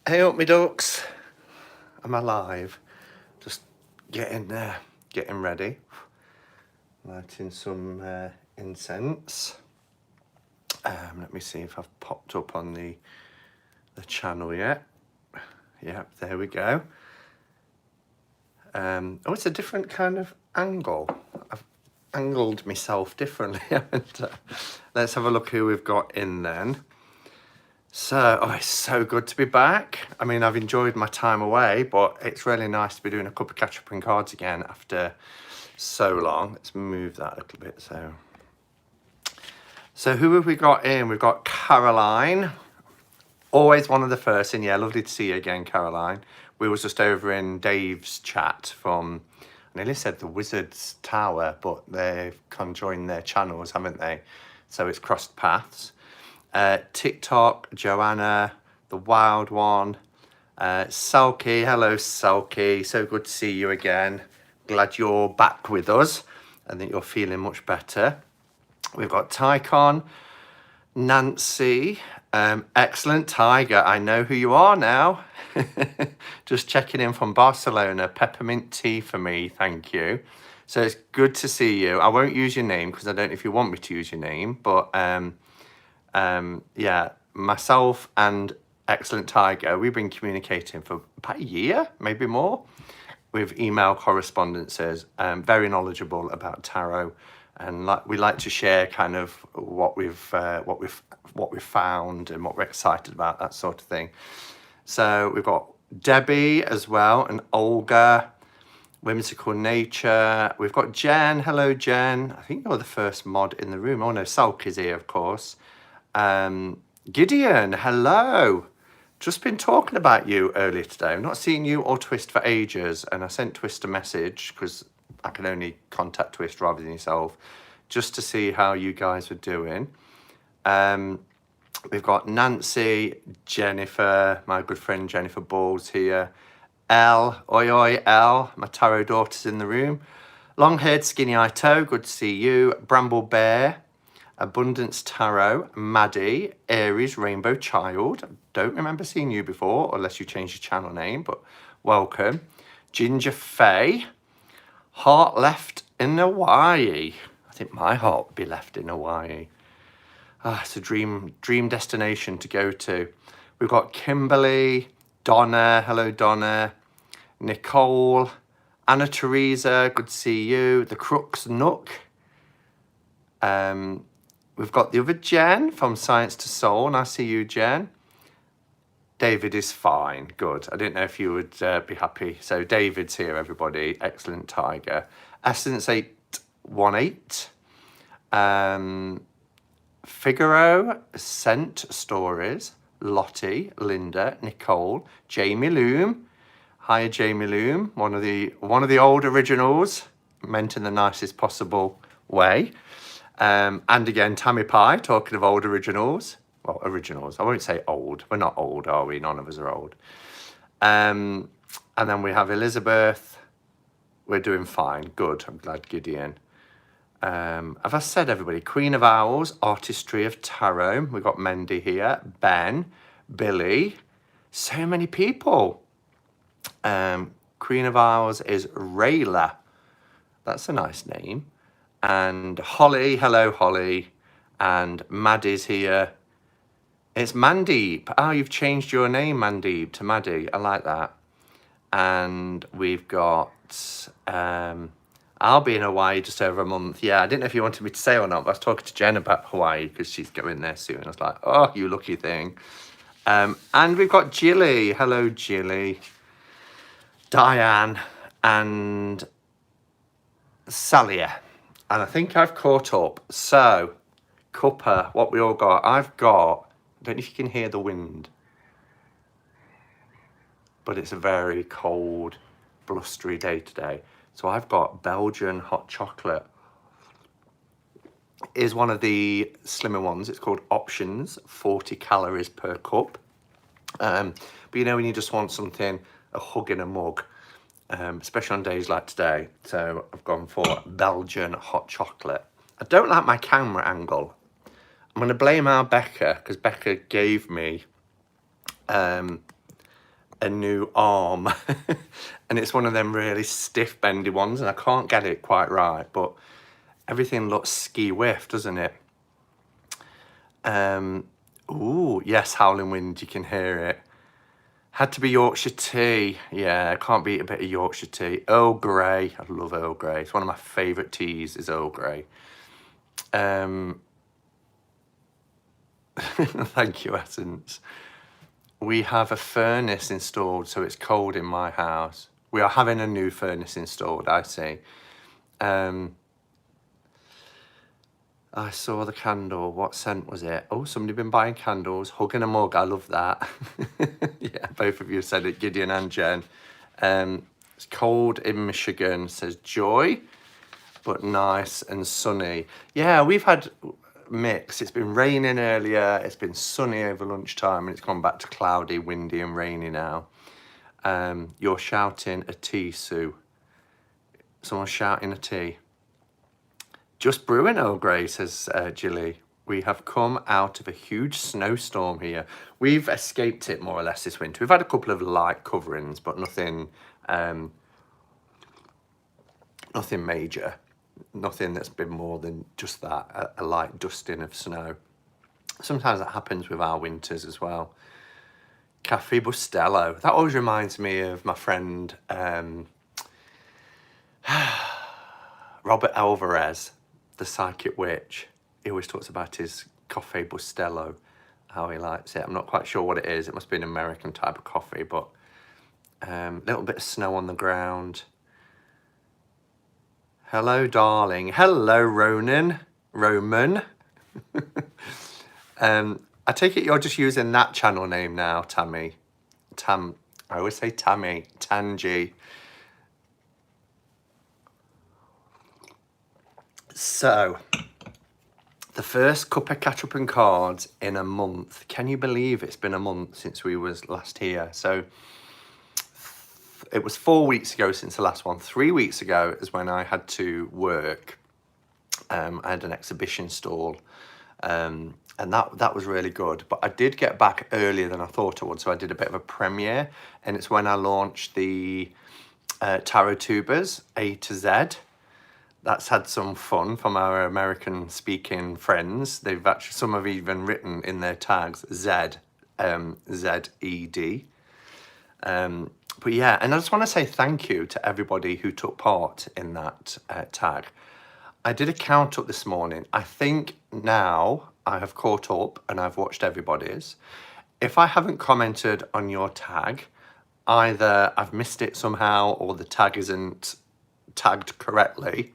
Hey up, me ducks. I'm alive. Just getting ready. Lighting some incense. Let me see if I've popped up on the channel yet. Yep, there we go. Oh, it's a different kind of angle. I've angled myself differently, haven't I? Let's have a look who we've got in then. So, oh, it's so good to be back. I mean, I've enjoyed my time away, but it's really nice to be doing a couple of catch-up and cards again after so long. Let's move that a little bit. So who have we got in? We've got Caroline. Always one of the first in. Yeah, lovely to see you again, Caroline. We was just over in Dave's chat from, I nearly said the Wizard's Tower, but they've conjoined their channels, haven't they? So it's crossed paths. TikTok, Joanna, the Wild One, Selkie. Hello, Selkie. So good to see you again. Glad you're back with us and that you're feeling much better. We've got Tycon, Nancy. Excellent, Tiger. I know who you are now. Just checking in from Barcelona. Peppermint tea for me, thank you. So it's good to see you. I won't use your name because I don't know if you want me to use your name, but yeah, myself and Excellent Tiger, we've been communicating for about a year, maybe more, with email correspondences. Very knowledgeable about tarot, and we like to share kind of what we've found and what we're excited about, that sort of thing. So we've got Debbie as well, and Olga, Whimsical Nature. We've got Jen. Hello, Jen. I think you're the first mod in the room. Oh no, Salk is here, of course. Gideon, hello. Just been talking about you earlier today. I've not seen you or Twist for ages, and I sent Twist a message because I can only contact Twist rather than yourself, just to see how you guys were doing. We've got Nancy, Jennifer, my good friend Jennifer Balls here. Elle, oi oi, Elle, my tarot daughter's in the room. Long-haired, skinny-eyed toe, good to see you. Bramble Bear, Abundance Tarot, Maddie, Aries, Rainbow Child. Don't remember seeing you before, unless you changed your channel name, but welcome. Ginger Faye, Heart Left in Hawaii. I think my heart would be left in Hawaii. It's a dream destination to go to. We've got Kimberly, Donna, hello Donna, Nicole, Anna Teresa, good to see you. The Crooks Nook. We've got the other Jen from Science to Soul, and I see you, Jen. David is fine, good. I didn't know if you would be happy. So David's here, everybody. Excellent, Tiger. Essence 818. Figaro, Scent Stories, Lottie, Linda, Nicole, Jamie Loom. Hi, Jamie Loom, one of the old originals, meant in the nicest possible way. And again, Tammy Pie, talking of old originals. Well, originals. I won't say old. We're not old, are we? None of us are old. And then we have Elizabeth. We're doing fine. Good. I'm glad, Gideon. Have I said everybody? Queen of Owls, Artistry of Tarot. We've got Mendy here. Ben, Billy. So many people. Queen of Owls is Rayla. That's a nice name. And Holly, hello Holly. And Maddie's here. It's Mandeep. Oh, you've changed your name, Mandeep, to Maddie. I like that. And we've got... I'll be in Hawaii just over a month. Yeah, I didn't know if you wanted me to say or not, but I was talking to Jen about Hawaii because she's going there soon. I was like, oh, you lucky thing. And we've got Jilly. Hello, Jilly. Diane and Salia. And I think I've caught up. So, Cuppa, what we all got. I've got, I don't know if you can hear the wind, but it's a very cold, blustery day today. So I've got Belgian hot chocolate. It is one of the slimmer ones. It's called Options, 40 calories per cup. But you know when you just want something, a hug in a mug, especially on days like today. So I've gone for Belgian hot chocolate. I don't like my camera angle. I'm going to blame our Becca, because Becca gave me a new arm and it's one of them really stiff bendy ones and I can't get it quite right, but everything looks ski whiff, doesn't it? Ooh, yes, howling wind, you can hear it. Had to be Yorkshire tea. Yeah, I can't beat a bit of Yorkshire tea. Earl Grey, I love Earl Grey. It's one of my favourite teas is Earl Grey. Thank you, Essence. We have a furnace installed, so it's cold in my house. We are having a new furnace installed, I see. I saw the candle. What scent was it? Oh, somebody been buying candles. Hugging a mug. I love that. Yeah, both of you said it, Gideon and Jen. It's cold in Michigan, says Joy, but nice and sunny. Yeah, we've had mix. It's been raining earlier. It's been sunny over lunchtime, and it's gone back to cloudy, windy, and rainy now. You're shouting a tea, Sue. Someone's shouting a tea. Just brewing, Earl Grey, says Gilly. We have come out of a huge snowstorm here. We've escaped it more or less this winter. We've had a couple of light coverings, but nothing nothing major. Nothing that's been more than just that, a light dusting of snow. Sometimes that happens with our winters as well. Cafe Bustelo. That always reminds me of my friend Robert Alvarez, the psychic witch. He always talks about his Cafe Bustelo, how he likes it. I'm not quite sure what it is. It must be an American type of coffee, but a little bit of snow on the ground. Hello, darling. Hello, Roman. I take it you're just using that channel name now, Tammy. I always say Tammy. Tangy. So, the first Cuppa catch-up and cards in a month. Can you believe it's been a month since we was last here? So, it was 4 weeks ago since the last one. 3 weeks ago is when I had to work. I had an exhibition stall, and that was really good. But I did get back earlier than I thought I would, so I did a bit of a premiere, and it's when I launched the Tarot Tubers A to Z. That's had some fun from our American speaking friends. Some have even written in their tags Z, Z-E-D. But yeah, and I just want to say thank you to everybody who took part in that tag. I did a count up this morning. I think now I have caught up and I've watched everybody's. If I haven't commented on your tag, either I've missed it somehow or the tag isn't tagged correctly.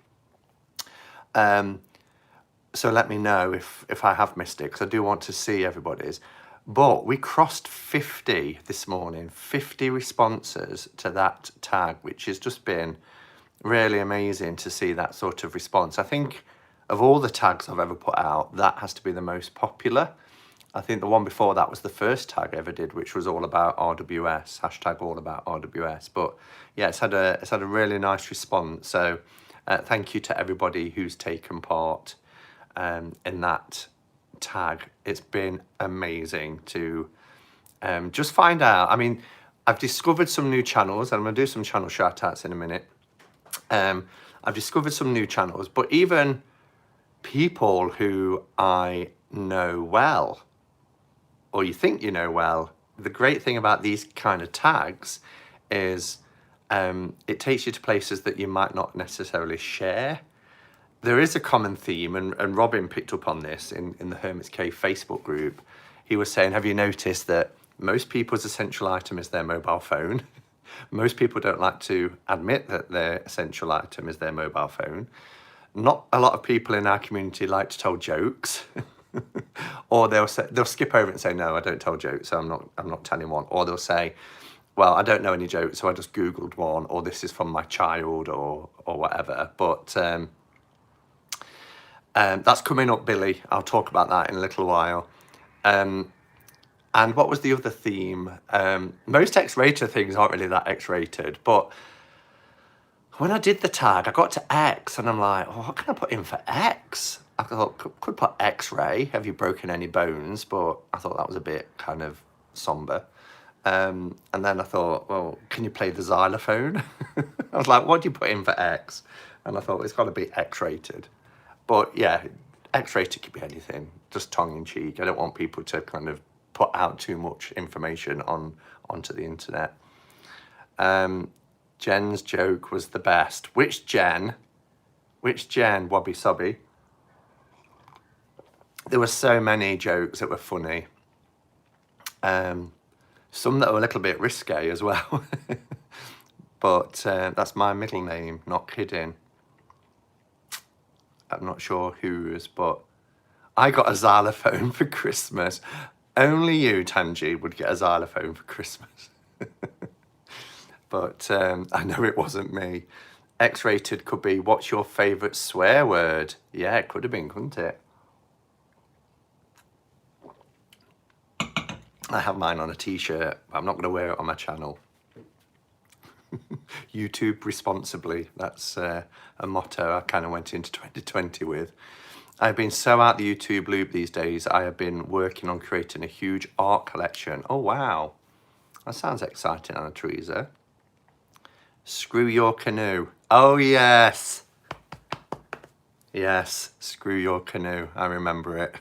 So let me know if I have missed it, because I do want to see everybody's. But we crossed 50 this morning, 50 responses to that tag, which has just been really amazing to see that sort of response. I think of all the tags I've ever put out, that has to be the most popular. I think the one before that was the first tag I ever did, which was all about RWS, hashtag all about RWS. But yeah, it's had a really nice response. So thank you to everybody who's taken part in that tag. It's been amazing to just find out. I mean, I've discovered some new channels, and I'm going to do some channel shout outs in a minute. I've discovered some new channels, but even people who I know well, or you think you know well, the great thing about these kind of tags is it takes you to places that you might not necessarily share. There is a common theme, and Robin picked up on this in the Hermit's Cave Facebook group. He was saying, have you noticed that most people's essential item is their mobile phone? Most people don't like to admit that their essential item is their mobile phone. Not a lot of people in our community like to tell jokes. Or they'll skip over it and say, no, I don't tell jokes, so I'm not telling one. Or they'll say, well, I don't know any jokes, so I just Googled one, or this is from my child, or whatever. But that's coming up, Billy. I'll talk about that in a little while. And what was the other theme? Most X-rated things aren't really that X-rated, but when I did the tag, I got to X, and I'm like, oh, what can I put in for X? I thought, could put X-ray, have you broken any bones? But I thought that was a bit kind of somber. And then I thought, well, can you play the xylophone? I was like, what do you put in for X? And I thought, it's got to be X-rated. But yeah, X-rated could be anything, just tongue in cheek. I don't want people to kind of put out too much information onto the internet. Jen's joke was the best. Which Jen? Wobby Sobby? There were so many jokes that were funny. Some that were a little bit risque as well. But that's my middle name, not kidding. I'm not sure whose, but I got a xylophone for Christmas. Only you, Tanji, would get a xylophone for Christmas. But I know it wasn't me. X-rated could be, what's your favourite swear word? Yeah, it could have been, couldn't it? I have mine on a t-shirt. I'm not going to wear it on my channel. YouTube responsibly. That's a motto I kind of went into 2020 with. I've been so out the YouTube loop these days. I have been working on creating a huge art collection. Oh, wow. That sounds exciting, Anna Teresa. Screw your canoe. Oh, yes. Yes, screw your canoe. I remember it.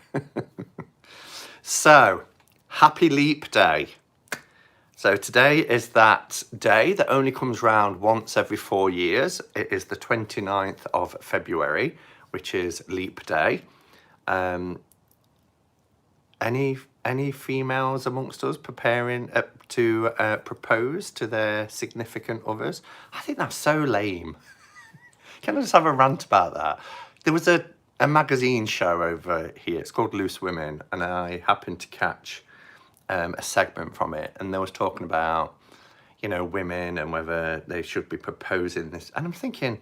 So, happy leap day. So today is that day that only comes round once every 4 years. It is the 29th of February, which is leap day. Any females amongst us preparing to propose to their significant others? I think that's so lame. Can I just have a rant about that? There was a magazine show over here. It's called Loose Women, and I happened to catch a segment from it, and they was talking about, you know, women and whether they should be proposing this. And I'm thinking,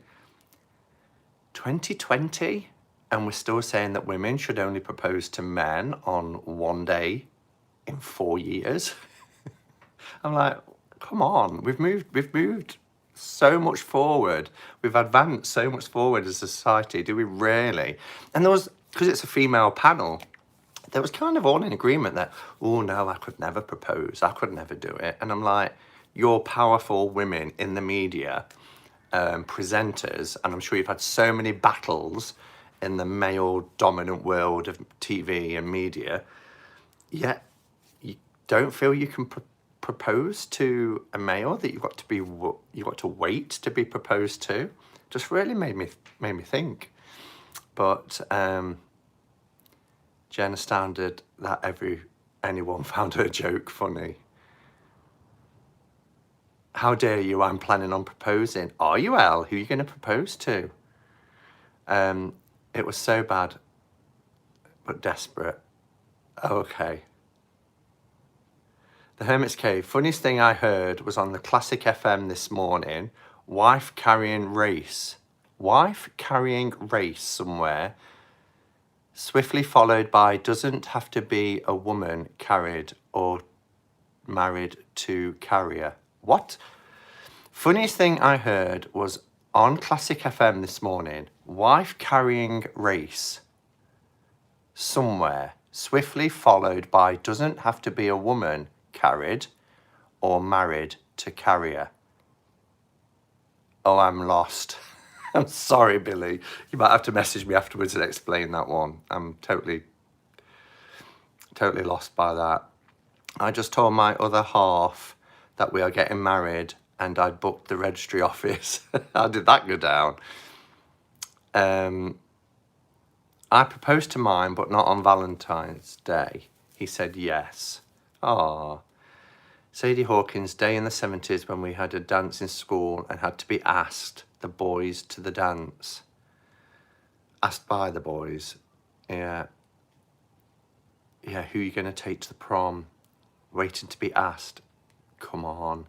2020, and we're still saying that women should only propose to men on one day in 4 years. I'm like, come on, we've moved so much forward. We've advanced so much forward as a society. Do we really? And there was, because it's a female panel, there was kind of all in agreement that, oh no, I could never propose. I could never do it. And I'm like, you're powerful women in the media, presenters, and I'm sure you've had so many battles in the male dominant world of TV and media, yet you don't feel you can propose to a male, that you've got to wait to be proposed to. Just really made me think. But Jen astounded that anyone found her joke funny. How dare you? I'm planning on proposing. Are you, Elle? Who are you going to propose to? It was so bad, but desperate. Okay. The Hermit's Cave. Funniest thing I heard was on the Classic FM this morning. Wife carrying race somewhere. Swiftly followed by, doesn't have to be a woman carried or married to carrier. What? Funniest thing I heard was on Classic FM this morning. Wife carrying race somewhere. Swiftly followed by, doesn't have to be a woman carried or married to carrier. Oh, I'm lost. I'm sorry, Billy. You might have to message me afterwards and explain that one. I'm totally lost by that. I just told my other half that we are getting married and I'd booked the registry office. How did that go down? I proposed to mine, but not on Valentine's Day. He said yes. Ah. Sadie Hawkins, day in the 70s when we had a dance in school and had to be asked the boys to the dance. Asked by the boys. Yeah. Yeah, who are you going to take to the prom? Waiting to be asked. Come on.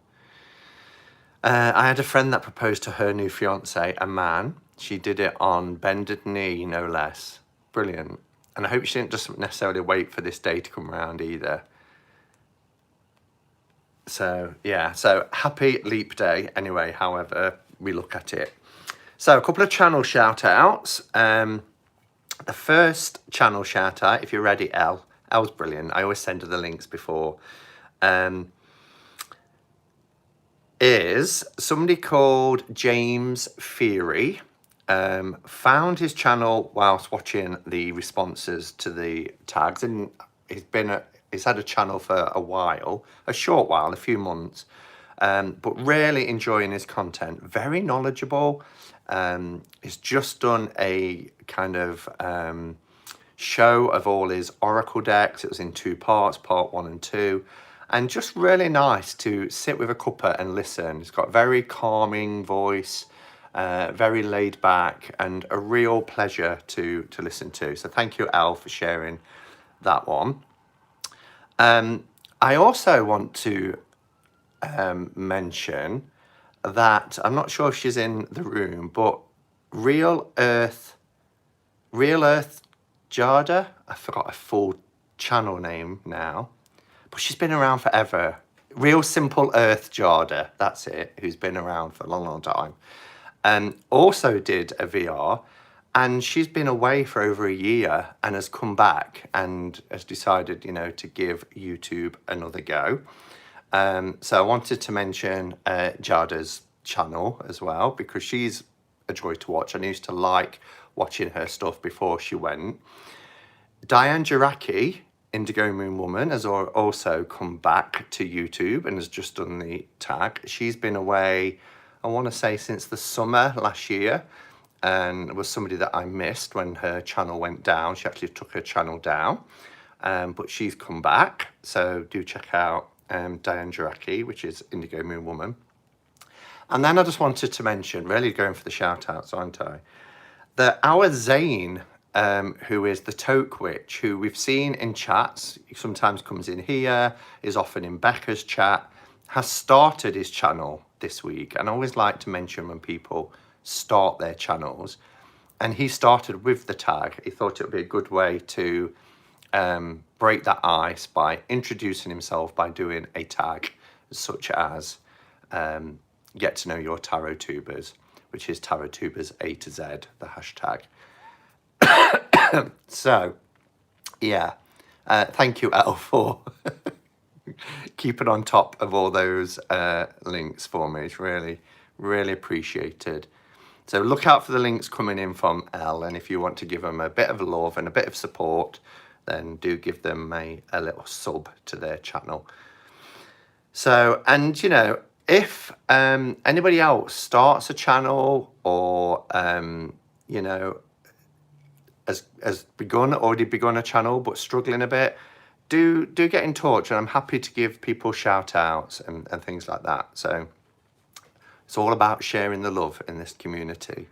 I had a friend that proposed to her new fiancé, a man. She did it on bended knee, no less. Brilliant. And I hope she didn't just necessarily wait for this day to come around either. So, yeah. So, happy leap day anyway, however we look at it. So, a couple of channel shout-outs. The first channel shout-out, if you're ready, Elle. Elle's brilliant. I always send her the links before. is somebody called James Feary. Found his channel whilst watching the responses to the tags, and he's had a channel for a while, a short while, a few months, but really enjoying his content. Very knowledgeable. He's just done a kind of show of all his oracle decks. It was in 2 parts, part 1 and 2, and just really nice to sit with a cuppa and listen. He's got a very calming voice, very laid back, and a real pleasure to listen to. So thank you, Elle, for sharing that one. I also want to mention that I'm not sure if she's in the room, but Real Earth Jada, I forgot her full channel name now, but she's been around forever. Real Simple Earth Jada, that's it, who's been around for a long, long time. Also did a VR, and she's been away for over a year and has come back and has decided, you know, to give YouTube another go. So I wanted to mention Jada's channel as well, because she's a joy to watch. I used to like watching her stuff before she went. Diane Jaraki, Indigo Moon Woman, has also come back to YouTube and has just done the tag. She's been away, I want to say, since the summer last year, and was somebody that I missed when her channel went down. She actually took her channel down, but she's come back. So do check out Diane Jaraki, which is Indigo Moon Woman. And then I just wanted to mention, really going for the shout outs, aren't I? That our Zane, who is the Toke Witch, who we've seen in chats, he sometimes comes in here, is often in Becca's chat, has started his channel this week. And I always like to mention when people start their channels. And he started with the tag. He thought it would be a good way to break that ice by introducing himself by doing a tag such as Get to Know Your Tarot Tubers, which is Tarot Tubers A to Z, the hashtag. So, yeah, thank you, Elle, for keeping on top of all those links for me. It's really, really appreciated. So look out for the links coming in from Elle, and if you want to give them a bit of love and a bit of support, then do give them a little sub to their channel. So, and you know, if anybody else starts a channel or, you know, has already begun a channel but struggling a bit, do get in touch, and I'm happy to give people shout outs and things like that. So it's all about sharing the love in this community.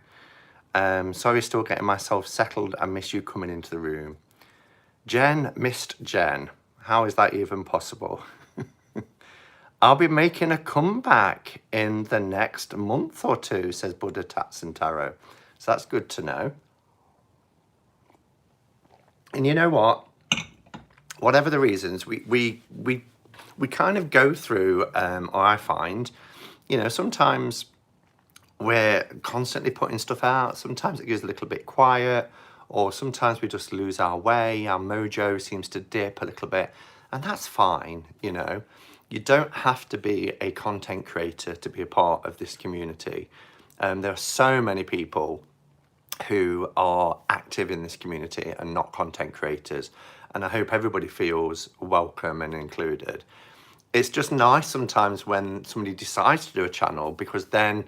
Sorry, still getting myself settled. I miss you coming into the room. Jen missed Jen. How is that even possible? I'll be making a comeback in the next month or 2, says Buddha Tats and Tarot. So that's good to know. And you know what? Whatever the reasons, we kind of go through, or I find, you know, sometimes we're constantly putting stuff out. Sometimes it goes a little bit quiet, or sometimes we just lose our way. Our mojo seems to dip a little bit, and that's fine, you know. You don't have to be a content creator to be a part of this community. There are so many people who are active in this community and not content creators, and I hope everybody feels welcome and included. It's just nice sometimes when somebody decides to do a channel, because then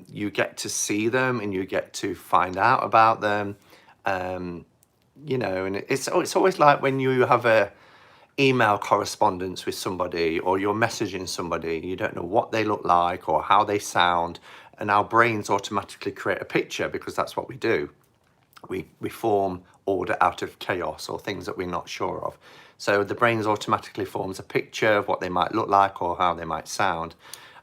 you get to see them and you get to find out about them, you know. And it's always like when you have a email correspondence with somebody, or you're messaging somebody, you don't know what they look like or how they sound, and our brains automatically create a picture, because that's what we do. We form order out of chaos or things that we're not sure of. So the brain automatically forms a picture of what they might look like or how they might sound.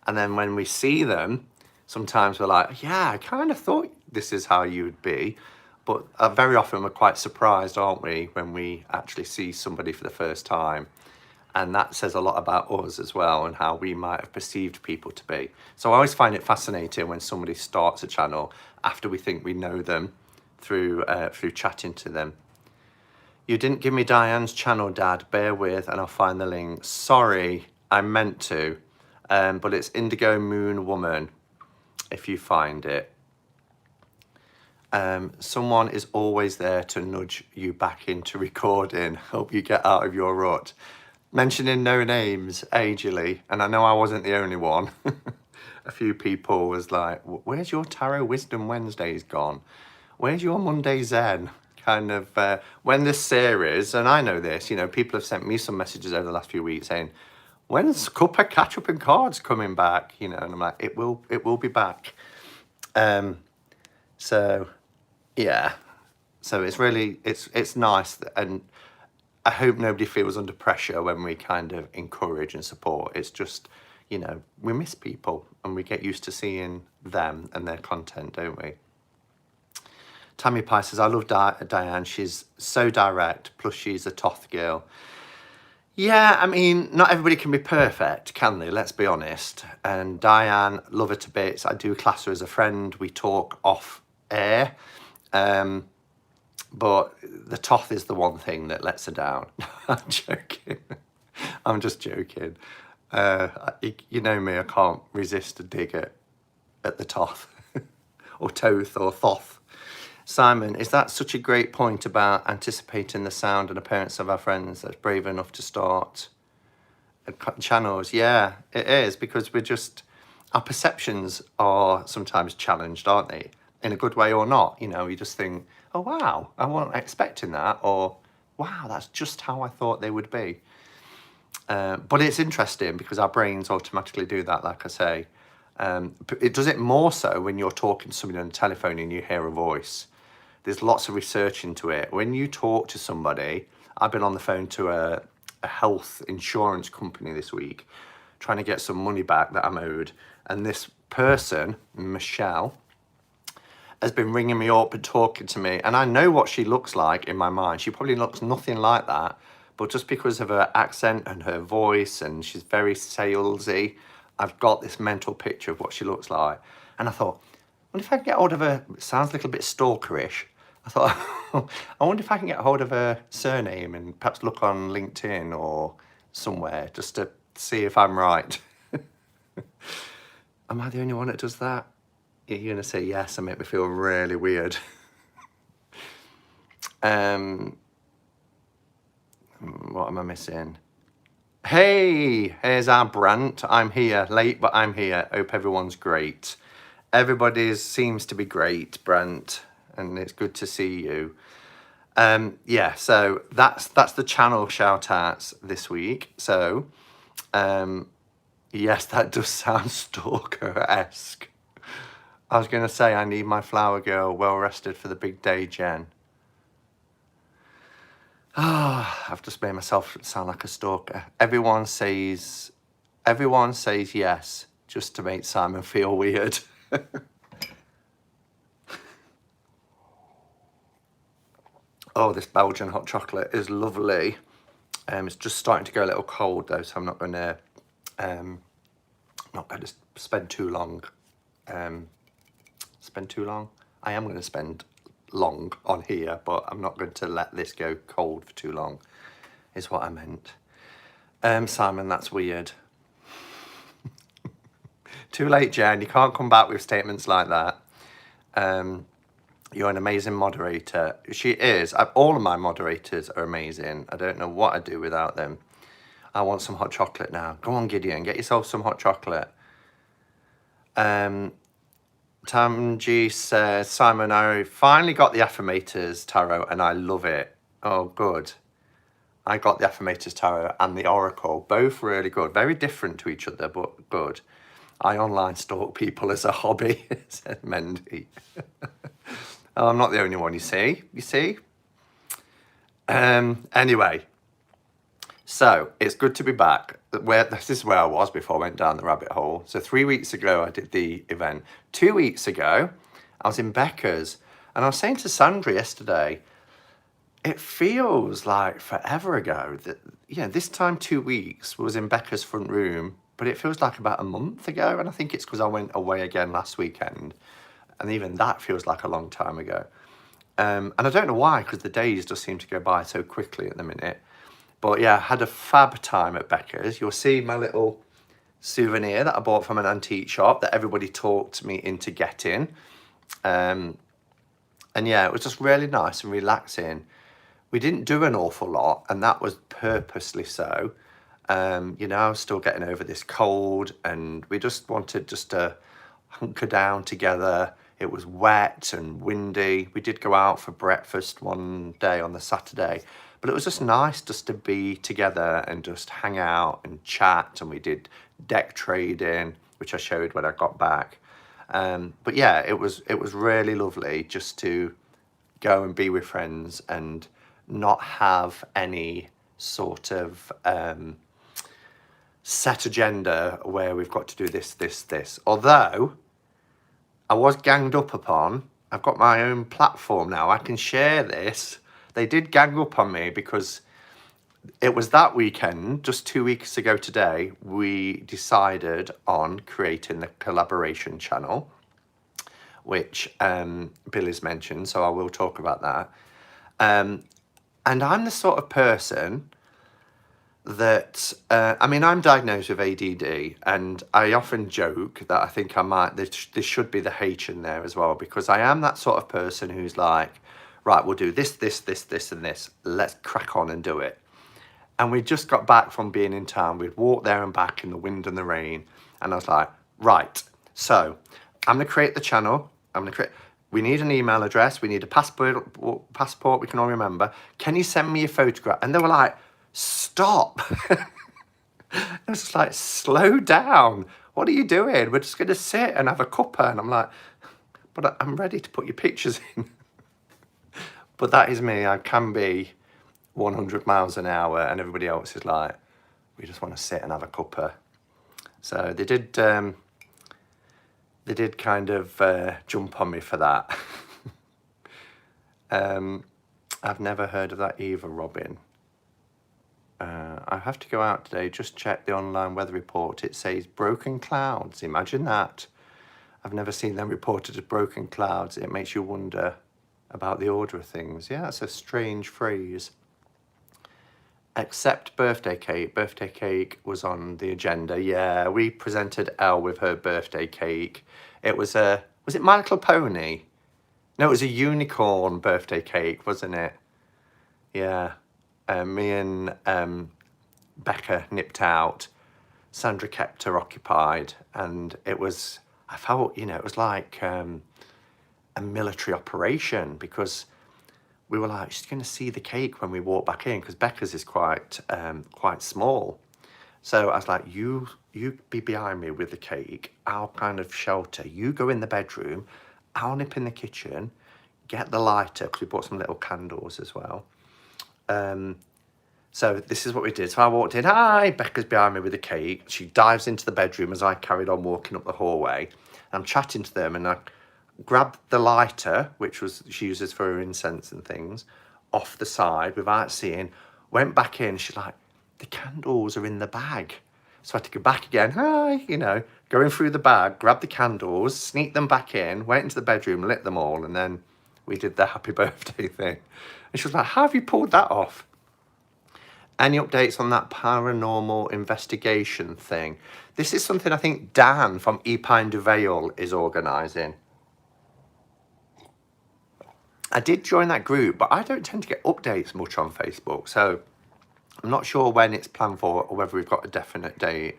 And then when we see them, sometimes we're like, yeah, I kind of thought this is how you would be. But very often we're quite surprised, aren't we, when we actually see somebody for the first time. And that says a lot about us as well, and how we might have perceived people to be. So I always find it fascinating when somebody starts a channel after we think we know them through chatting to them. You didn't give me Diane's channel, Dad. Bear with, and I'll find the link. Sorry, I meant to. but it's Indigo Moon Woman, if you find it. Someone is always there to nudge you back into recording, help you get out of your rut. Mentioning no names, Julie, and I know I wasn't the only one. A few people was like, where's your Tarot Wisdom Wednesdays gone? Where's your Monday Zen? Kind of, when this series, and I know this, you know, people have sent me some messages over the last few weeks saying, when's Cuppa Catch Up in Cards coming back? You know, and I'm like, it will be back. So yeah, so it's really, it's nice, and I hope nobody feels under pressure when we kind of encourage and support. It's just, you know, we miss people and we get used to seeing them and their content, don't we? Tammy Pye says, I love Diane. She's so direct, plus she's a toth girl. Yeah, I mean, not everybody can be perfect, can they? Let's be honest. And Diane, love her to bits. I do class her as a friend. We talk off air. But the toth is the one thing that lets her down. I'm joking. I'm just joking. You know me, I can't resist a dig at the toth or toth or thoth. Simon, is that such a great point about anticipating the sound and appearance of our friends that's brave enough to start channels? Yeah, it is, because our perceptions are sometimes challenged, aren't they? In a good way or not. You know, you just think, oh wow, I wasn't expecting that, or wow, that's just how I thought they would be. But it's interesting because our brains automatically do that, like I say. It does it more so when you're talking to somebody on the telephone and you hear a voice. There's lots of research into it. When you talk to somebody, I've been on the phone to a health insurance company this week, trying to get some money back that I'm owed. And this person, Michelle, has been ringing me up and talking to me. And I know what she looks like in my mind. She probably looks nothing like that. But just because of her accent and her voice, and she's very salesy, I've got this mental picture of what she looks like. And I thought, I wonder if I can get hold of her. It sounds a little bit stalkerish. I thought, I wonder if I can get hold of her surname and perhaps look on LinkedIn or somewhere just to see if I'm right. Am I the only one that does that? You're going to say yes and make me feel really weird. What am I missing? Hey, here's our Brant. I'm here, late, but I'm here. Hope everyone's great. Everybody seems to be great, Brant, and it's good to see you. Yeah, so that's the channel shout outs this week. So, yes, that does sound stalker-esque. I was going to say, I need my flower girl well rested for the big day, Jen. Ah, I've just made myself sound like a stalker. Everyone says yes, just to make Simon feel weird. Oh, this Belgian hot chocolate is lovely. It's just starting to go a little cold though, so I'm not going to spend too long. I am going to spend long on here, but I'm not going to let this go cold for too long, is what I meant. Simon, that's weird. Too late, Jen. You can't come back with statements like that. You're an amazing moderator. She is. All of my moderators are amazing. I don't know what I'd do without them. I want some hot chocolate now. Go on, Gideon. Get yourself some hot chocolate. Tamji says, Simon, I finally got the Affirmators Tarot and I love it. Oh, good. I got the Affirmators Tarot and the Oracle. Both really good. Very different to each other, but good. I online stalk people as a hobby, said Mendy. Oh, I'm not the only one, you see? Anyway, so it's good to be back. This is where I was before I went down the rabbit hole. So 3 weeks ago, I did the event. 2 weeks ago, I was in Becca's. And I was saying to Sandra yesterday, it feels like forever ago that, this time 2 weeks was in Becca's front room, but it feels like about a month ago. And I think it's because I went away again last weekend. And even that feels like a long time ago. And I don't know why, because the days just seem to go by so quickly at the minute. But yeah, I had a fab time at Becca's. You'll see my little souvenir that I bought from an antique shop that everybody talked me into getting. And yeah, it was just really nice and relaxing. We didn't do an awful lot, and that was purposely so. You know, I was still getting over this cold, and we just wanted just to hunker down together. It was wet and windy. We did go out for breakfast one day on the Saturday, but it was just nice just to be together and just hang out and chat. And we did deck trading, which I showed when I got back. But yeah, it was really lovely just to go and be with friends and not have any sort of set agenda where we've got to do this. Although I was ganged up upon. I've got my own platform now. I can share this. They did gang up on me because it was that weekend, just 2 weeks ago today, we decided on creating the collaboration channel, which Billy's mentioned, so I will talk about that. And I'm the sort of person that, I mean, I'm diagnosed with ADD, and I often joke that I think I might, there should be the H in there as well, because I am that sort of person who's like, right, we'll do this, and this. Let's crack on and do it. And we just got back from being in town. We'd walked there and back in the wind and the rain. And I was like, right, so I'm going to create the channel. We need an email address. We need a passport we can all remember. Can you send me a photograph? And they were like, stop. I was just like, slow down. What are you doing? We're just going to sit and have a cuppa. And I'm like, but I'm ready to put your pictures in. But that is me. I can be 100 miles an hour and everybody else is like, we just want to sit and have a cuppa. So they did kind of jump on me for that. I've never heard of that either, Robin. I have to go out today, just check the online weather report. It says broken clouds. Imagine that. I've never seen them reported as broken clouds. It makes you wonder about the order of things. Yeah, that's a strange phrase. Except birthday cake. Birthday cake was on the agenda. Yeah, we presented Elle with her birthday cake. It was a, was it My Little Pony? No, it was a unicorn birthday cake, wasn't it? Yeah. Me and Becca nipped out. Sandra kept her occupied, and it was, I felt, you know, it was like a military operation, because we were like, she's going to see the cake when we walk back in, because Becca's is quite small. So I was like, you be behind me with the cake. I'll kind of shelter. You go in the bedroom. I'll nip in the kitchen, get the lighter, because we bought some little candles as well. So this is what we did. So I walked in. Hi, Becca's behind me with the cake. She dives into the bedroom as I carried on walking up the hallway. I'm chatting to them, and I grabbed the lighter, which was she uses for her incense and things, off the side without seeing. Went back in. She's like, the candles are in the bag. So I had to go back again. Hi, you know, going through the bag, grab the candles, sneak them back in, went into the bedroom, lit them all, and then we did the happy birthday thing. And she was like, how have you pulled that off? Any updates on that paranormal investigation thing? This is something I think Dan from Epine de Vale is organising. I did join that group, but I don't tend to get updates much on Facebook, so I'm not sure when it's planned for or whether we've got a definite date.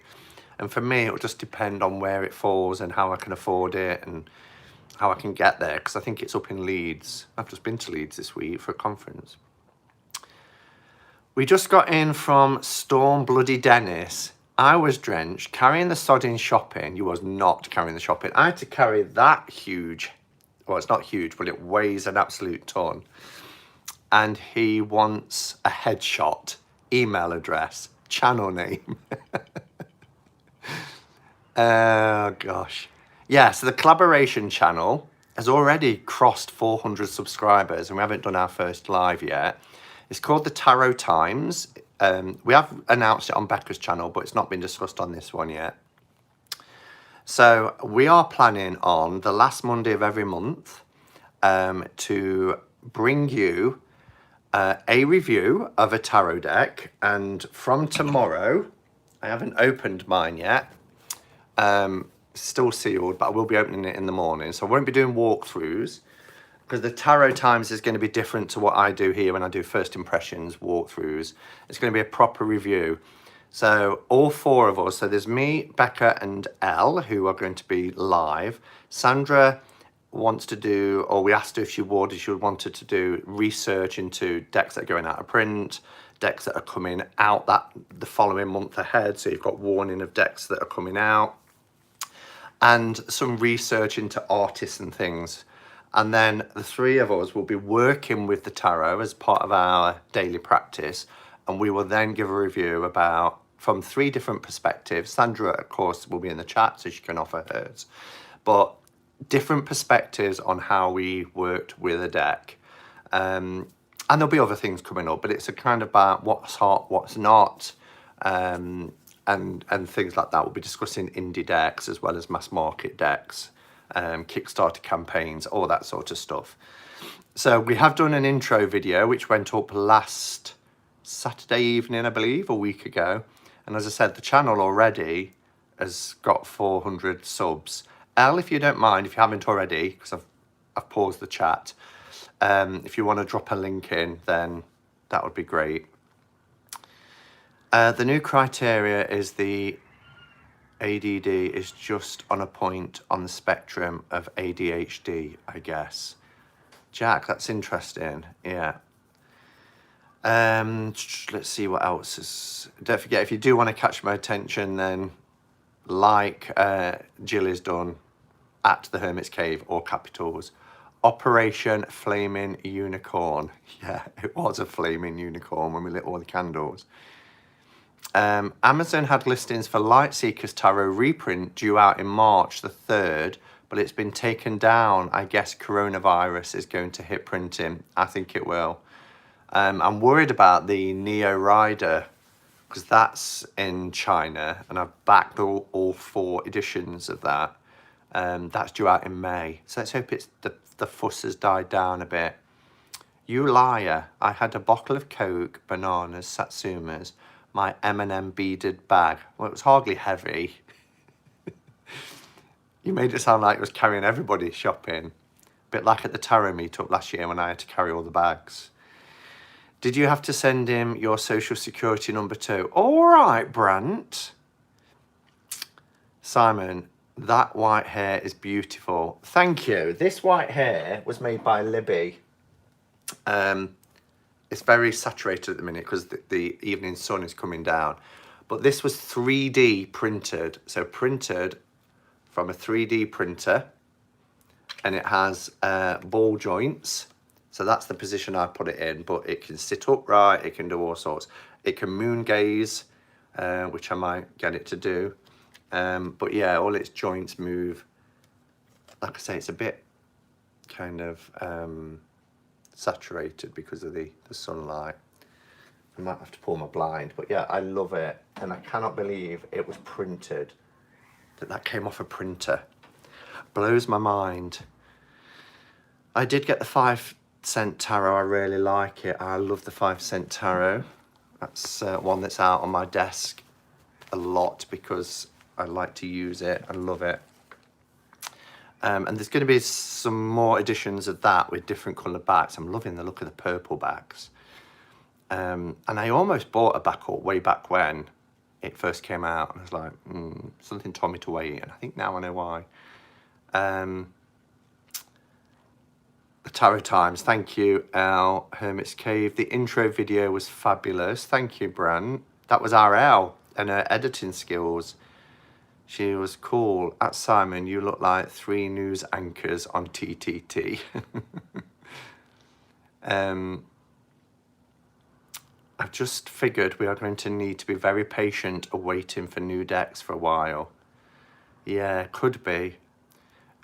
And for me, it'll just depend on where it falls and how I can afford it and how I can get there, because I think it's up in Leeds. I've just been to Leeds this week for a conference. We just got in from Storm Bloody Dennis. I was drenched, carrying the sodding shopping. You was not carrying the shopping. I had to carry that huge, well, it's not huge, but it weighs an absolute ton. And he wants a headshot, email address, channel name. Oh, gosh. Yeah, so the collaboration channel has already crossed 400 subscribers, and we haven't done our first live yet. It's called the Tarot Times. We have announced it on Becca's channel, but it's not been discussed on this one yet. So we are planning on the last Monday of every month to bring you a review of a tarot deck. And from tomorrow, I haven't opened mine yet. Still sealed, but I will be opening it in the morning. So I won't be doing walkthroughs because the tarot times is going to be different to what I do here when I do first impressions walkthroughs. It's going to be a proper review. So all four of us, so there's me, Becca and Elle, who are going to be live. Sandra wants to do, or we asked her if she wanted to do research into decks that are going out of print, decks that are coming out the following month ahead. So you've got warning of decks that are coming out, and some research into artists and things. And then the three of us will be working with the tarot as part of our daily practice. And we will then give a review from 3 different perspectives. Sandra, of course, will be in the chat, so she can offer hers. But different perspectives on how we worked with a deck. And there'll be other things coming up, but it's a kind of about what's hot, what's not, and things like that. We'll be discussing indie decks as well as mass market decks, Kickstarter campaigns, all that sort of stuff. So we have done an intro video which went up last Saturday evening, I believe, a week ago. And as I said, the channel already has got 400 subs. Elle, if you don't mind, if you haven't already, because I've paused the chat, if you want to drop a link in, then that would be great. The new criteria is the ADD is just on a point on the spectrum of ADHD, I guess. Jack, that's interesting. Yeah. Let's see what else is. Don't forget, if you do want to catch my attention, then like Jill has done at the Hermit's Cave or Capitals. Operation Flaming Unicorn. Yeah, it was a flaming unicorn when we lit all the candles. Amazon had listings for Lightseekers Tarot reprint due out in March the 3rd, but it's been taken down. I guess coronavirus is going to hit printing. I think it will. I'm worried about the Neo Rider because that's in China, and I've backed all 4 editions of that. That's due out in May. So let's hope the fuss has died down a bit. You liar. I had a bottle of Coke, bananas, Satsumas, my M&M beaded bag. Well, it was hardly heavy. You made it sound like it was carrying everybody shopping. A bit like at the tarot meetup last year when I had to carry all the bags. Did you have to send him your social security number too? All right, Brant. Simon, that white hair is beautiful. Thank you. This white hair was made by Libby. It's very saturated at the minute because the evening sun is coming down. But this was 3D printed. So printed from a 3D printer. And it has ball joints. So that's the position I put it in. But it can sit upright. It can do all sorts. It can moon gaze, which I might get it to do. But yeah, all its joints move. Like I say, it's a bit kind of saturated because of the sunlight. I might have to pull my blind, but yeah, I love it. And I cannot believe it was printed, that came off a printer. Blows my mind. I did get the 5-cent tarot. I really like it. I love the 5-cent tarot. That's one that's out on my desk a lot because I like to use it. I love it. And there's going to be some more editions of that with different coloured backs. I'm loving the look of the purple backs. And I almost bought a backup way back when it first came out. And I was like, something told me to wait. And I think now I know why. The Tarot Times. Thank you, Elle. Hermit's Cave. The intro video was fabulous. Thank you, Bran. That was RL and her editing skills. She was cool. At Simon, you look like 3 news anchors on TTT. I've just figured we are going to need to be very patient awaiting for new decks for a while. Yeah, could be.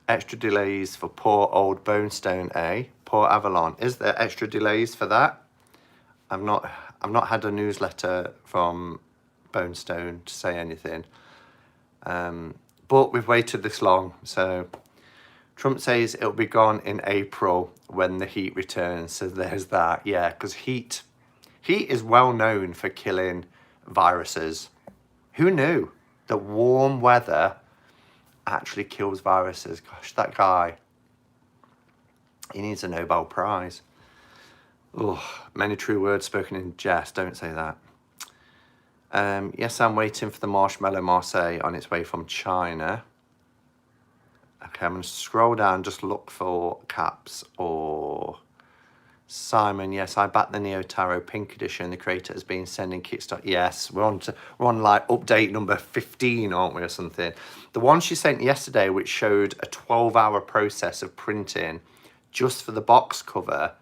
Extra delays for poor old Bonestone, eh? Poor Avalon. Is there extra delays for that? I've not had a newsletter from Bonestone to say anything. But we've waited this long, so Trump says it'll be gone in April when the heat returns. So there's that. Yeah, because heat is well known for killing viruses. Who knew that warm weather actually kills viruses. Gosh, that guy, he needs a Nobel Prize. Oh, many true words spoken in jest. Don't say that. Yes, I'm waiting for the Marshmallow Marseille on its way from China. Okay, I'm going to scroll down, just look for caps or Simon. Yes, I backed the Neo Tarot Pink Edition. The creator has been sending Kickstarter. Yes, we're on like update number 15, aren't we, or something? The one she sent yesterday, which showed a 12-hour process of printing just for the box cover,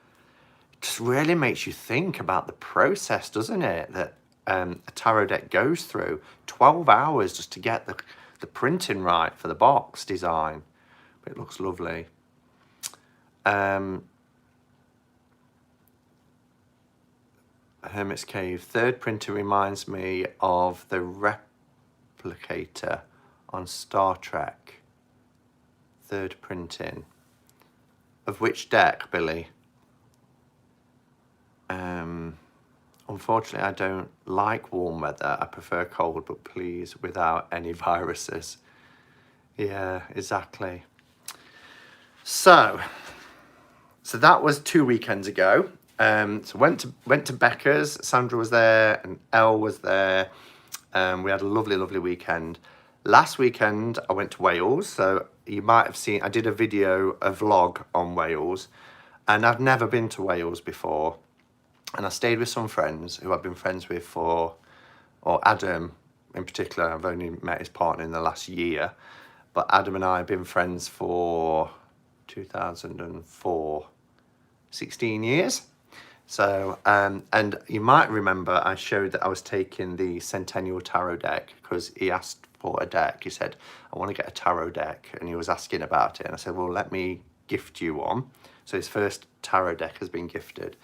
just really makes you think about the process, doesn't it? That a tarot deck goes through 12 hours just to get the printing right for the box design. But it looks lovely. Hermit's Cave. Third printer reminds me of the replicator on Star Trek. Third printing. Of which deck, Billy? Unfortunately, I don't like warm weather. I prefer cold, but please, without any viruses. Yeah, exactly. So that was 2 weekends ago. So went to Becca's. Sandra was there and Elle was there. We had a lovely weekend. Last weekend I went to Wales. So you might have seen, I did a vlog on Wales, and I've never been to Wales before. And I stayed with some friends who I've been friends with or Adam in particular. I've only met his partner in the last year, but Adam and I have been friends for 2004, 16 years. So, and you might remember I showed that I was taking the Centennial Tarot deck because he asked for a deck. He said, I want to get a tarot deck, and he was asking about it. And I said, well, let me gift you one. So his first tarot deck has been gifted,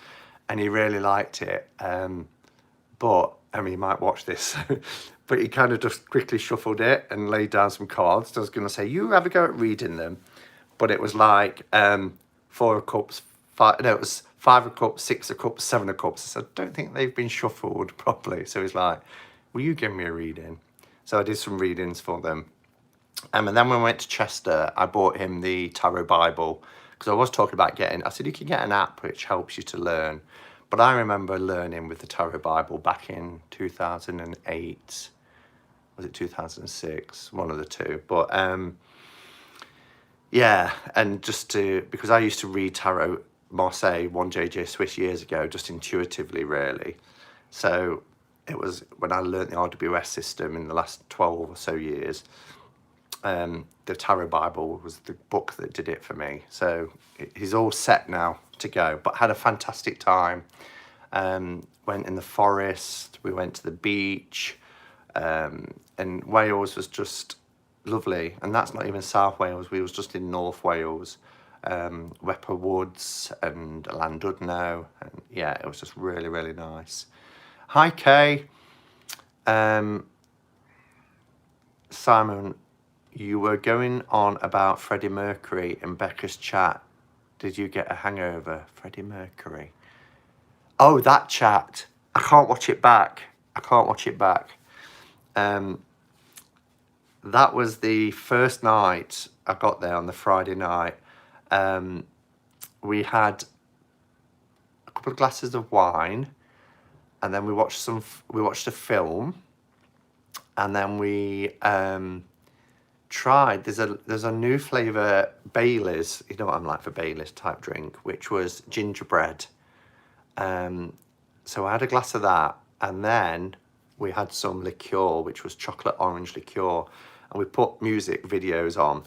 and he really liked it. But, I mean, he might watch this, but he kind of just quickly shuffled it and laid down some cards. So I was going to say, you have a go at reading them. But it was like 4 of Cups, it was 5 of Cups, 6 of Cups, 7 of Cups. I said, I don't think they've been shuffled properly. So he's like, will you give me a reading? So I did some readings for them. And then when we went to Chester, I bought him the Tarot Bible, because I was talking about I said, you can get an app which helps you to learn. But I remember learning with the Tarot Bible back in 2008. Was it 2006? One of the two. But yeah, and because I used to read Tarot Marseille, 1JJ Swiss years ago, just intuitively, really. So it was when I learnt the RWS system in the last 12 or so years. The Tarot Bible was the book that did it for me. So he's all set now to go, but had a fantastic time. Went in the forest, we went to the beach, and Wales was just lovely. And that's not even South Wales, we was just in North Wales, Wepper Woods and Llandudno, and yeah, it was just really nice. Hi Kay. Simon, you were going on about Freddie Mercury in Becca's chat. Did you get a hangover? Freddie Mercury. Oh, that chat. I can't watch it back. That was the first night I got there, on the Friday night. We had a couple of glasses of wine, and then we watched a film, and then we tried, there's a new flavour, Baileys, you know what I'm like for Baileys type drink, which was gingerbread. So I had a glass of that, and then we had some liqueur, which was chocolate orange liqueur, and we put music videos on,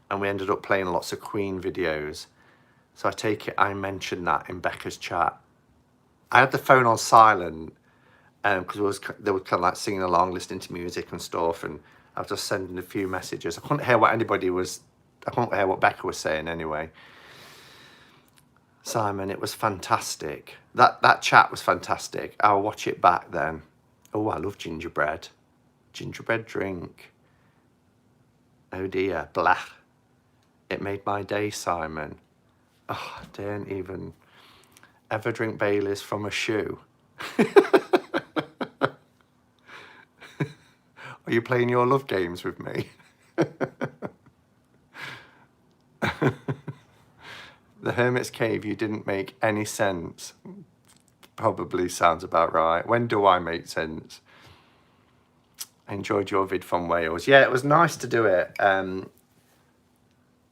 and we ended up playing lots of Queen videos. So I take it I mentioned that in Becca's chat. I had the phone on silent, because they were kind of like singing along, listening to music and stuff, and I was just sending a few messages. I couldn't hear what Becca was saying anyway. Simon, it was fantastic. That chat was fantastic. I'll watch it back then. Oh, I love gingerbread. Gingerbread drink. Oh dear, blah. It made my day, Simon. Oh, I don't even ever drink Baileys from a shoe. Are you playing your love games with me? The Hermit's Cave, you didn't make any sense. Probably sounds about right. When do I make sense? I enjoyed your vid from Wales. Yeah, it was nice to do it.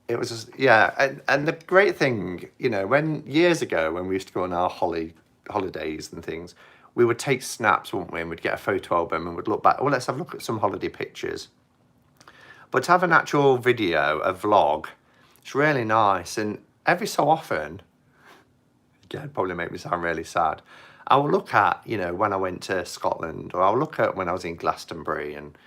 It was just, yeah, and the great thing, you know, when years ago when we used to go on our holidays and things, we would take snaps, wouldn't we? And we'd get a photo album and we'd look back. Well, let's have a look at some holiday pictures. But to have an actual video, a vlog, it's really nice. And every so often, again, probably make me sound really sad, I will look at, you know, when I went to Scotland, or I'll look at when I was in Glastonbury, and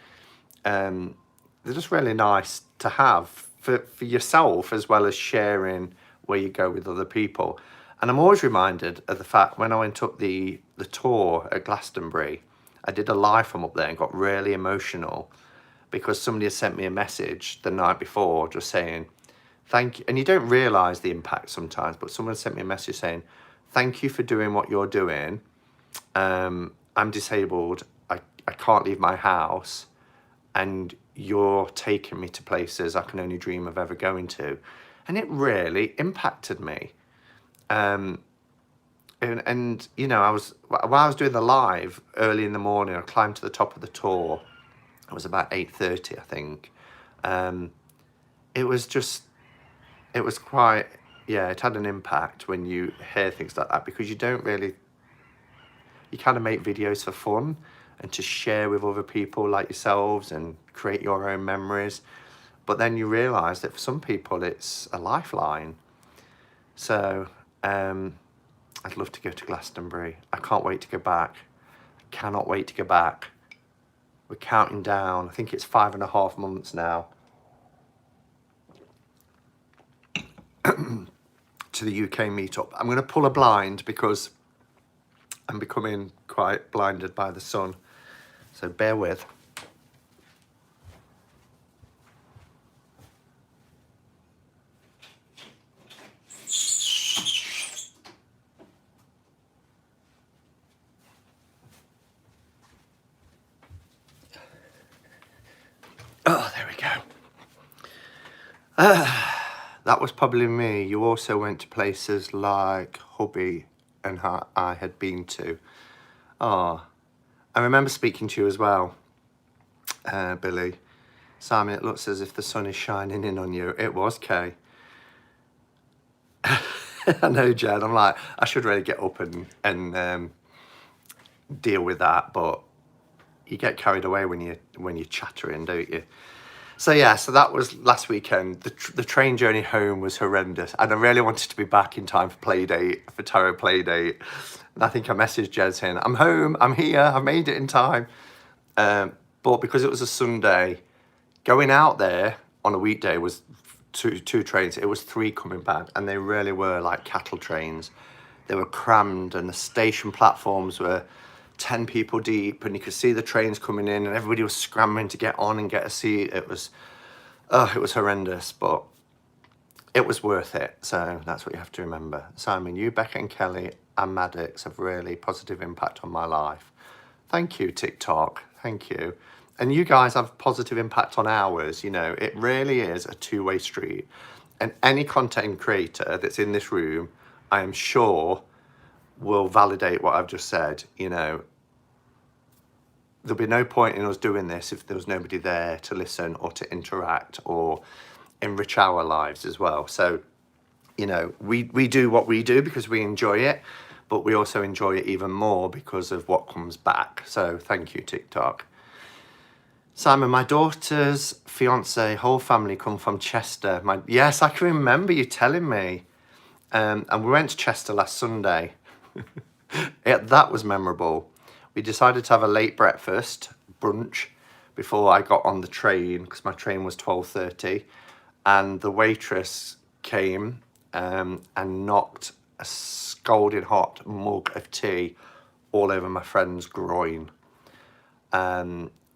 they're just really nice to have for yourself, as well as sharing where you go with other people. And I'm always reminded of the fact when I went up the tour at Glastonbury, I did a live from up there and got really emotional because somebody had sent me a message the night before just saying, thank you. And you don't realise the impact sometimes, but someone sent me a message saying, thank you for doing what you're doing. I'm disabled. I can't leave my house. And you're taking me to places I can only dream of ever going to. And it really impacted me. And you know, while I was doing the live early in the morning, I climbed to the top of the tour. It was about 8:30, I think. It was quite, yeah, it had an impact when you hear things like that, because you kind of make videos for fun and to share with other people like yourselves and create your own memories. But then you realise that for some people it's a lifeline. So I'd love to go to Glastonbury. I can't wait to go back. I cannot wait to go back. We're counting down. I think it's 5.5 months now to the UK meetup. I'm going to pull a blind because I'm becoming quite blinded by the sun. So bear with. Oh, there we go. That was probably me. You also went to places like hubby and I had been to. Oh, I remember speaking to you as well, Billy. Simon, it looks as if the sun is shining in on you. It was, Kay. I know, Jen. I'm like, I should really get up and deal with that, but you get carried away when you're chattering, don't you? So yeah, so that was last weekend. The train journey home was horrendous, and I really wanted to be back in time for Tarot Playdate. And I think I messaged Jen saying, I'm home, I'm here, I've made it in time. But because it was a Sunday, going out there on a weekday was two trains. It was 3 coming back, and they really were like cattle trains. They were crammed, and the station platforms were 10 people deep, and you could see the trains coming in, and everybody was scrambling to get on and get a seat. It was horrendous, but it was worth it. So that's what you have to remember. Simon, you, Becca and Kelly and Maddox have really positive impact on my life. Thank you, TikTok. Thank you. And you guys have positive impact on ours. You know, it really is a two-way street. And any content creator that's in this room, I am sure, will validate what I've just said. You know, there'll be no point in us doing this if there was nobody there to listen or to interact or enrich our lives as well. So, you know, we do what we do because we enjoy it, but we also enjoy it even more because of what comes back. So thank you, TikTok. Simon, my daughter's fiance, whole family come from Chester. Yes, I can remember you telling me. And we went to Chester last Sunday. That was memorable. We decided to have a late breakfast, brunch, before I got on the train, because my train was 12:30. And the waitress came and knocked a scalding hot mug of tea all over my friend's groin,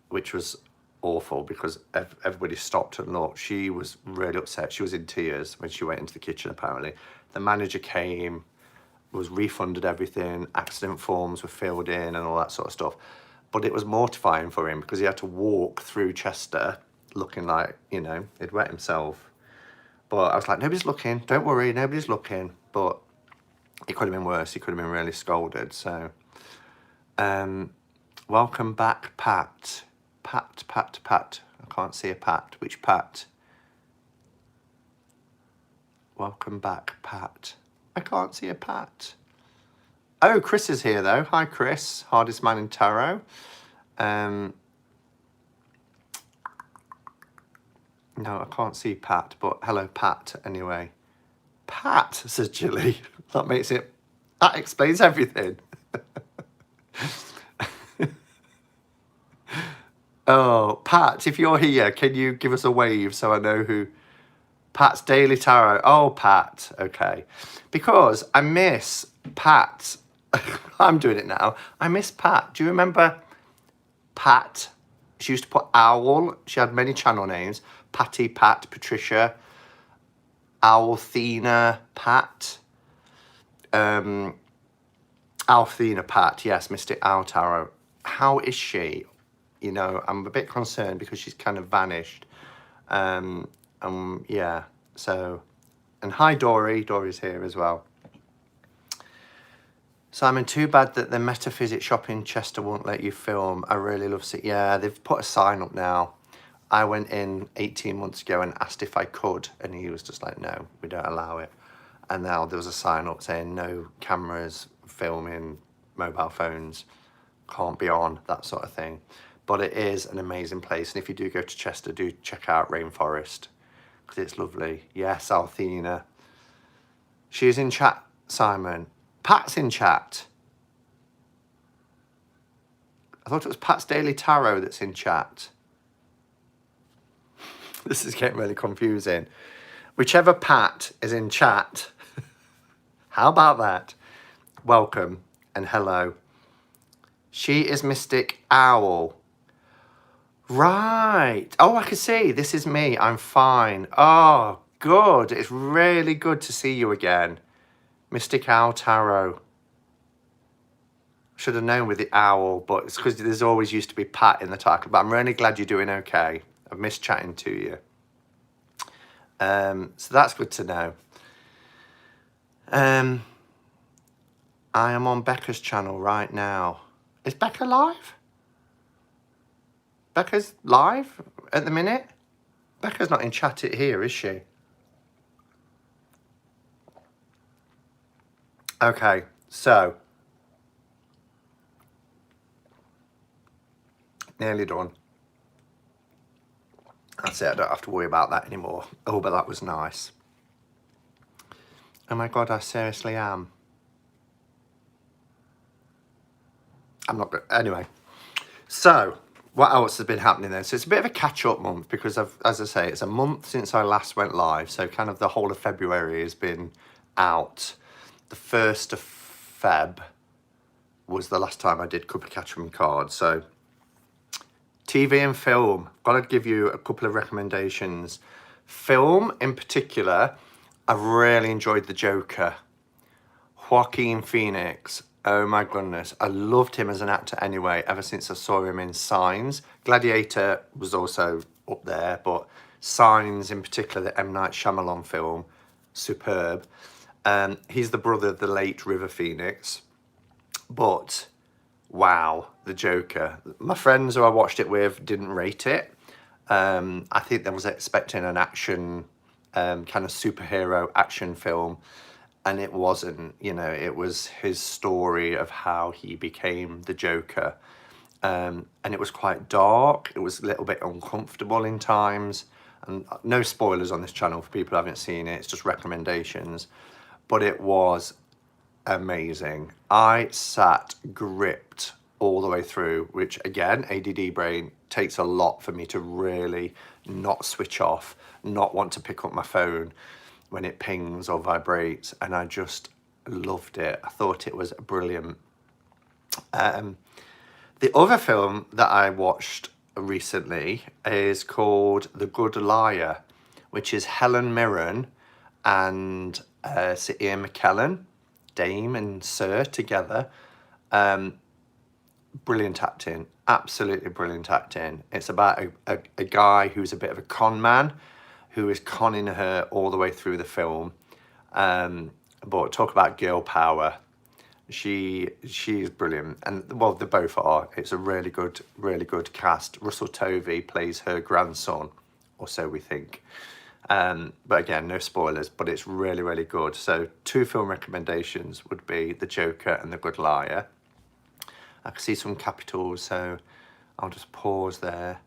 which was awful because everybody stopped and looked. She was really upset. She was in tears when she went into the kitchen, apparently. The manager came, was refunded everything, accident forms were filled in and all that sort of stuff. But it was mortifying for him because he had to walk through Chester looking like, you know, he'd wet himself. But I was like, nobody's looking. Don't worry, nobody's looking. But it could have been worse. He could have been really scolded. So, welcome back, Pat. Pat. I can't see a Pat. Which Pat? Welcome back, Pat. I can't see a Pat. Oh, Chris is here, though. Hi, Chris. Hardest man in tarot. No, I can't see Pat, but hello, Pat, anyway. Pat, says Julie. That explains everything. Oh, Pat, if you're here, can you give us a wave so I know who... Pat's Daily Tarot. Oh, Pat. Okay. Because I miss Pat. I'm doing it now. I miss Pat. Do you remember Pat? She used to put Owl. She had many channel names. Patty, Pat, Patricia, Owlthena, Pat. Owlthena, Pat. Yes, Mystic Owl Tarot. How is she? You know, I'm a bit concerned because she's kind of vanished. Yeah, so, and hi Dory, Dory's here as well. Simon, too bad that the Metaphysics shop in Chester won't let you film. I really love it. Yeah, they've put a sign up now. I went in 18 months ago and asked if I could, and he was just like, no, we don't allow it. And now there was a sign up saying no cameras, filming, mobile phones, can't be on, that sort of thing. But it is an amazing place, and if you do go to Chester, do check out Rainforest, because it's lovely. Yes, Althena. She's in chat, Simon. Pat's in chat. I thought it was Pat's Daily Tarot that's in chat. This is getting really confusing. Whichever Pat is in chat, how about that? Welcome and hello. She is Mystic Owl. Right. Oh, I can see. This is me. I'm fine. Oh, good. It's really good to see you again. Mystic Owl Tarot. Should have known with the owl, but it's because there's always used to be Pat in the title. But I'm really glad you're doing okay. I've missed chatting to you. So that's good to know. I am on Becca's channel right now. Is Becca live? Becca's live at the minute? Becca's not in chat here, is she? Okay, so. Nearly done. That's it, I don't have to worry about that anymore. Oh, but that was nice. Oh my God, I seriously am. I'm not good. Anyway, so what else has been happening then? So it's a bit of a catch-up month because, as I say, it's a month since I last went live. So kind of the whole of February has been out. The 1st of Feb was the last time I did Cuppa Catchment cards. So TV and film, got to give you a couple of recommendations. Film in particular, I've really enjoyed The Joker. Joaquin Phoenix, oh my goodness. I loved him as an actor anyway, ever since I saw him in Signs. Gladiator was also up there, but Signs in particular, the M. Night Shyamalan film, superb. He's the brother of the late River Phoenix, but wow, The Joker. My friends who I watched it with didn't rate it. I think they was expecting an action, kind of superhero action film, and it wasn't. You know, it was his story of how he became the Joker, and it was quite dark. It was a little bit uncomfortable in times, and no spoilers on this channel for people who haven't seen it. It's just recommendations, but it was amazing. I sat gripped all the way through, which again, ADD brain, takes a lot for me to really not switch off, not want to pick up my phone when it pings or vibrates, and I just loved it. I thought it was brilliant. The other film that I watched recently is called The Good Liar, which is Helen Mirren and Sir Ian McKellen, Dame and Sir together. Brilliant acting, absolutely brilliant acting. It's about a guy who's a bit of a con man, who is conning her all the way through the film. But talk about girl power. She's brilliant, and well, they both are. It's a really good cast. Russell Tovey plays her grandson, or so we think. But again, no spoilers, but it's really good. So 2 film recommendations would be The Joker and The Good Liar. I can see some capitals, so I'll just pause there.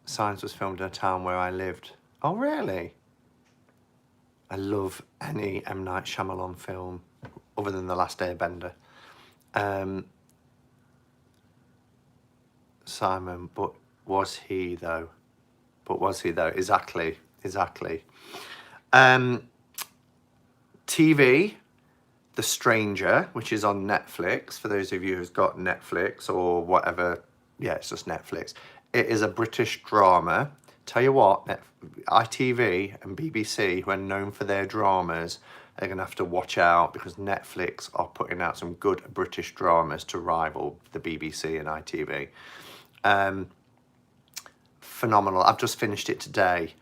Signs was filmed in a town where I lived. Oh, really? I love any M. Night Shyamalan film, other than The Last Airbender. Simon, but was he though? Exactly. TV, The Stranger, which is on Netflix, for those of you who's got Netflix or whatever. Yeah, it's just Netflix. It is a British drama. Tell you what, ITV and BBC, who are known for their dramas, are going to have to watch out, because Netflix are putting out some good British dramas to rival the BBC and ITV. Phenomenal. I've just finished it today.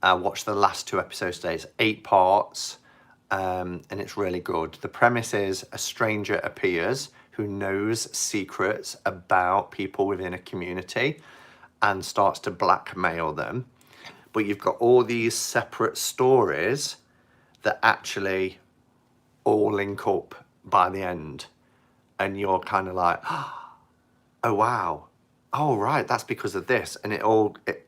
I watched the last 2 episodes today. It's 8 parts, and it's really good. The premise is a stranger appears who knows secrets about people within a community and starts to blackmail them. But you've got all these separate stories that actually all link up by the end. And you're kind of like, oh, wow. Oh, right, that's because of this. And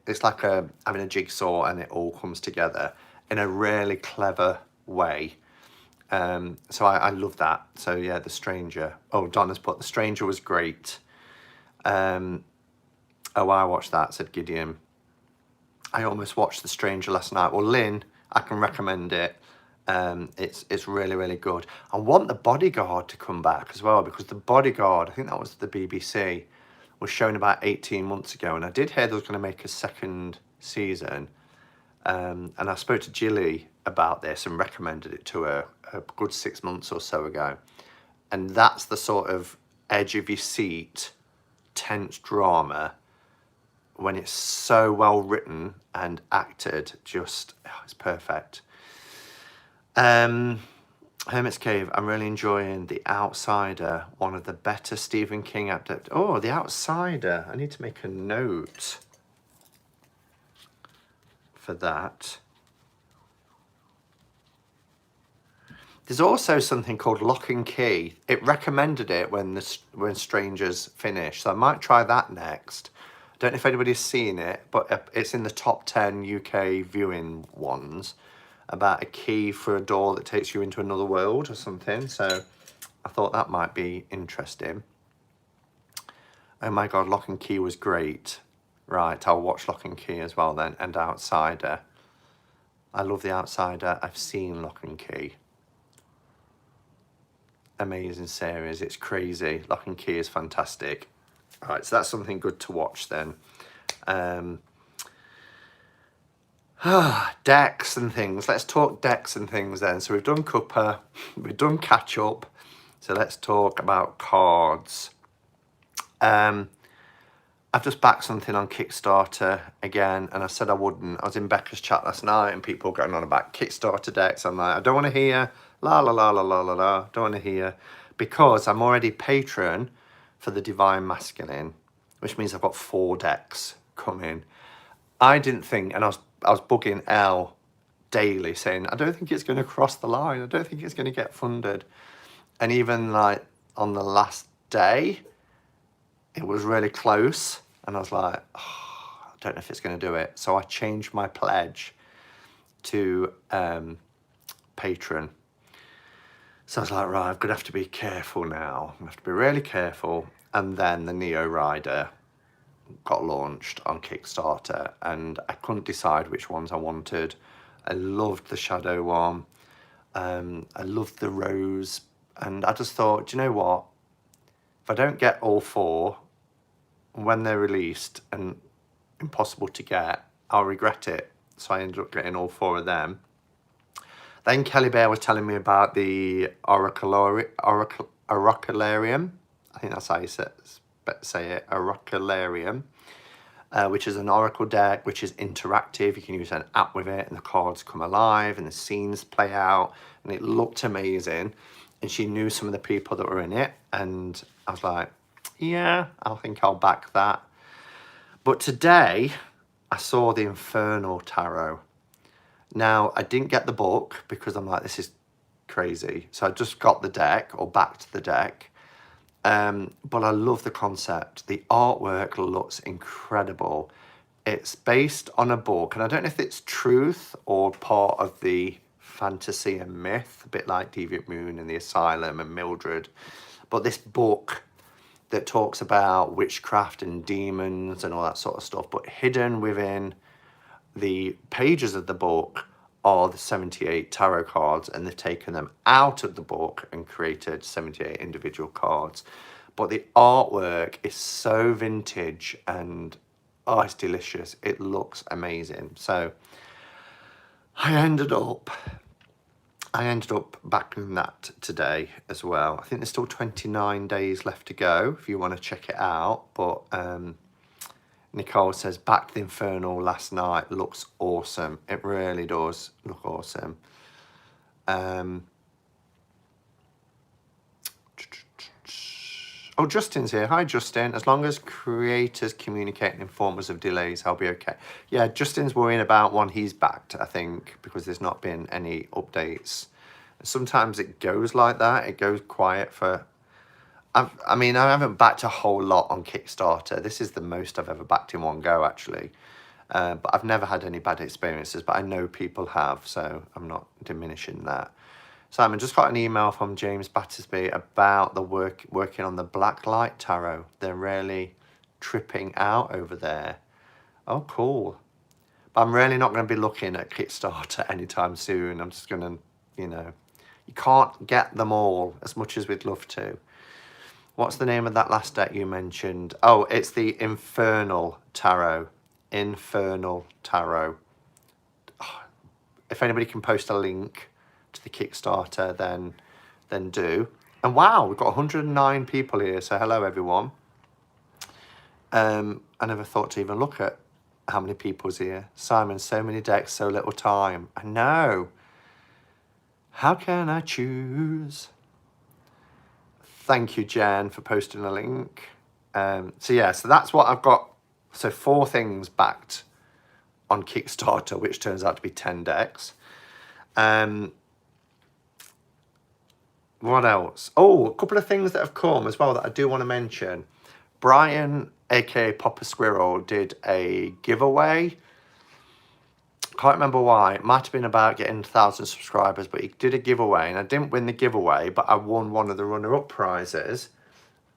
it's like having a jigsaw, and it all comes together in a really clever way. So I love that. So yeah, The Stranger. Oh, Donna's put, The Stranger was great. Oh, I watched that, said Gideon. I almost watched The Stranger last night. Well, Lynn, I can recommend it. It's really good. I want The Bodyguard to come back as well, because The Bodyguard, I think that was the BBC, was shown about 18 months ago, and I did hear they was going to make a second season. And I spoke to Jilly about this and recommended it to her a good 6 months or so ago. And that's the sort of edge of your seat, tense drama, when it's so well written and acted, just, it's perfect. Hermit's Cave, I'm really enjoying The Outsider, one of the better Stephen King adaptations. Oh, The Outsider, I need to make a note for that. There's also something called Lock and Key. It recommended it when Strangers finished, so I might try that next. I don't know if anybody's seen it, but it's in the top 10 UK viewing ones, about a key for a door that takes you into another world or something. So I thought that might be interesting. Oh my God, Lock and Key was great. Right, I'll watch Lock and Key as well then, and Outsider. I love The Outsider. I've seen Lock and Key. Amazing series. It's crazy. Lock and Key is fantastic. All right, so that's something good to watch then. Decks and things. Let's talk decks and things then. So we've done Cuppa, we've done Catch Up. So let's talk about cards. I've just backed something on Kickstarter again, and I said I wouldn't. I was in Becca's chat last night, and people going on about Kickstarter decks. I'm like, I don't want to hear la la la la la la la. Don't want to hear, because I'm already patron for the Divine Masculine, which means I've got 4 decks coming. I didn't think, and I was bugging Elle daily saying, I don't think it's going to cross the line. I don't think it's going to get funded. And even like on the last day, it was really close. And I was like, oh, I don't know if it's going to do it. So I changed my pledge to patron. So I was like, right, I'm going to have to be careful now. I'm going to have to be really careful. And then the Neo Rider got launched on Kickstarter, and I couldn't decide which ones I wanted. I loved the Shadow one. I loved the Rose. And I just thought, do you know what? If I don't get all 4 when they're released and impossible to get, I'll regret it. So I ended up getting all 4 of them. Then Kelly Bear was telling me about the Oracularium. I think that's how you say it, Oracularium. which is an oracle deck, which is interactive. You can use an app with it and the cards come alive and the scenes play out, and it looked amazing. And she knew some of the people that were in it, and I was like, yeah, I think I'll back that. But today I saw the Infernal Tarot. Now, I didn't get the book because I'm like, this is crazy. So I just got the deck, or backed the deck. But I love the concept. The artwork looks incredible. It's based on a book, and I don't know if it's truth or part of the fantasy and myth, a bit like Deviant Moon and the Asylum and Mildred. But this book that talks about witchcraft and demons and all that sort of stuff, but hidden within the pages of the book are the 78 tarot cards, and they've taken them out of the book and created 78 individual cards. But the artwork is so vintage, and oh, it's delicious. It looks amazing. So I ended up backing that today as well. I think there's still 29 days left to go if you want to check it out. But Nicole says, backed the Infernal last night. Looks awesome. It really does look awesome. Oh, Justin's here. Hi, Justin. As long as creators communicate and inform us of delays, I'll be okay. Yeah, Justin's worrying about one he's backed, I think, because there's not been any updates. Sometimes it goes like that. It goes quiet for... I mean, I haven't backed a whole lot on Kickstarter. This is the most I've ever backed in one go, actually. But I've never had any bad experiences, but I know people have, so I'm not diminishing that. Simon, just got an email from James Battersby about the working on the Blacklight Tarot. They're really tripping out over there. Oh, cool. But I'm really not going to be looking at Kickstarter anytime soon. I'm just going to, you know, you can't get them all as much as we'd love to. What's the name of that last deck you mentioned? Oh, it's the Infernal Tarot. Infernal Tarot. Oh, if anybody can post a link to the Kickstarter, then do. And wow, we've got 109 people here, so hello everyone. I never thought to even look at how many people's here. Simon, so many decks, so little time. I know. How can I choose? Thank you, Jen, for posting a link. So yeah, so that's what I've got. So 4 things backed on Kickstarter, which turns out to be 10 decks. What else? Oh, a couple of things that have come as well that I do want to mention. Brian, aka Papa Squirrel, did a giveaway. Can't remember why. It might have been about getting 1,000 subscribers, but he did a giveaway, and I didn't win the giveaway, but I won one of the runner-up prizes.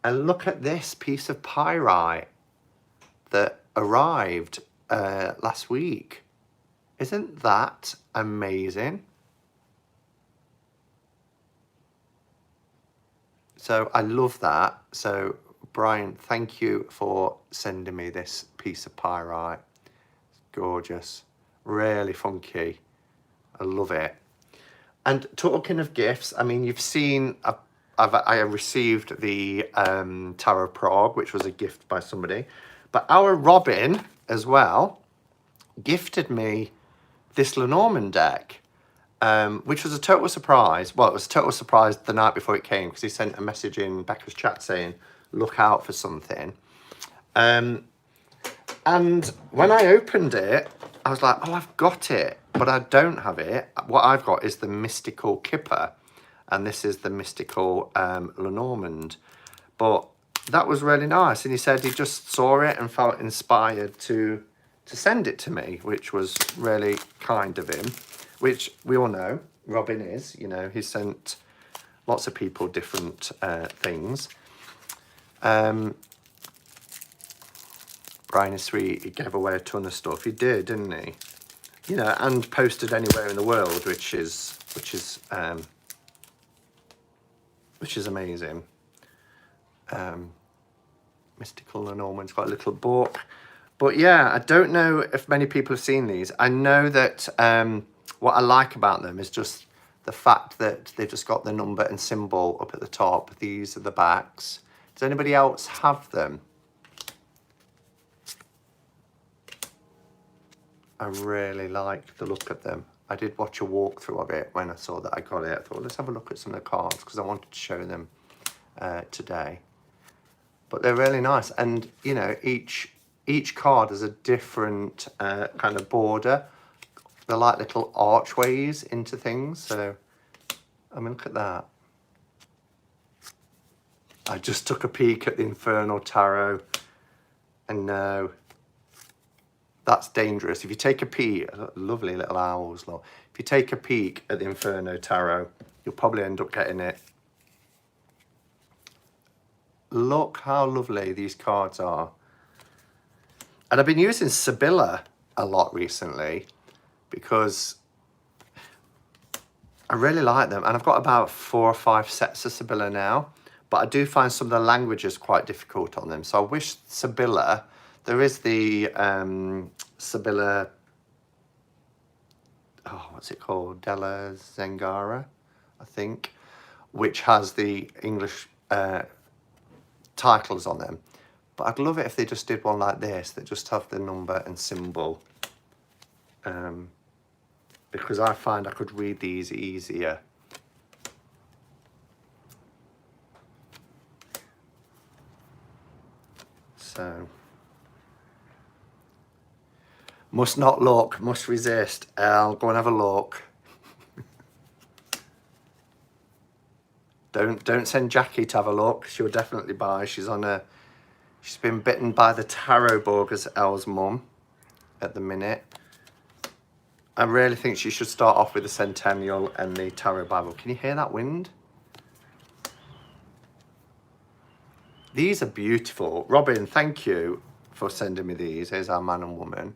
And look at this piece of pyrite that arrived last week. Isn't that amazing? So I love that. So Brian, thank you for sending me this piece of pyrite. It's gorgeous. Really funky. I love it. And talking of gifts, I mean, you've seen, I received the Tarot Prague, which was a gift by somebody. But our Robin, as well, gifted me this Lenormand deck, which was a total surprise. Well, it was a total surprise the night before it came, because he sent a message in Becca's chat saying, look out for something. And when I opened it, I was like, oh, I've got it, but I don't have it. What I've got is the mystical Cuppa, and this is the mystical Lenormand. But that was really nice, and he said he just saw it and felt inspired to send it to me, which was really kind of him, which we all know Robin is. You know, he's sent lots of people different things. Brian is sweet. He gave away a ton of stuff. He did, didn't he? You know, and posted anywhere in the world, which is amazing. Mystical Lenormand's got a little book. But yeah, I don't know if many people have seen these. I know that what I like about them is just the fact that they've just got the number and symbol up at the top. These are the backs. Does anybody else have them? I really like the look of them. I did watch a walkthrough of it when I saw that I got it. I thought, let's have a look at some of the cards because I wanted to show them today. But they're really nice, and you know, each card has a different kind of border. They're like little archways into things. So, I mean, look at that. I just took a peek at the Infernal Tarot, and no, that's dangerous. If you take a peek, lovely little owls, look. If you take a peek at the Inferno Tarot, you'll probably end up getting it. Look how lovely these cards are. And I've been using Sibylla a lot recently because I really like them. And I've got about 4 or 5 sets of Sibylla now, but I do find some of the languages quite difficult on them. So I wish Sibylla, there is the Sibylla, oh, what's it called? Della Zengara, I think, which has the English titles on them. But I'd love it if they just did one like this that just have the number and symbol, because I find I could read these easier. So, must not look, must resist. I'll go and have a look. Don't send Jackie to have a look. She'll definitely buy. She's been bitten by the tarot bug as Elle's mum at the minute. I really think she should start off with the Centennial and the Tarot Bible. Can you hear that wind? These are beautiful. Robin, thank you for sending me these. Here's our man and woman.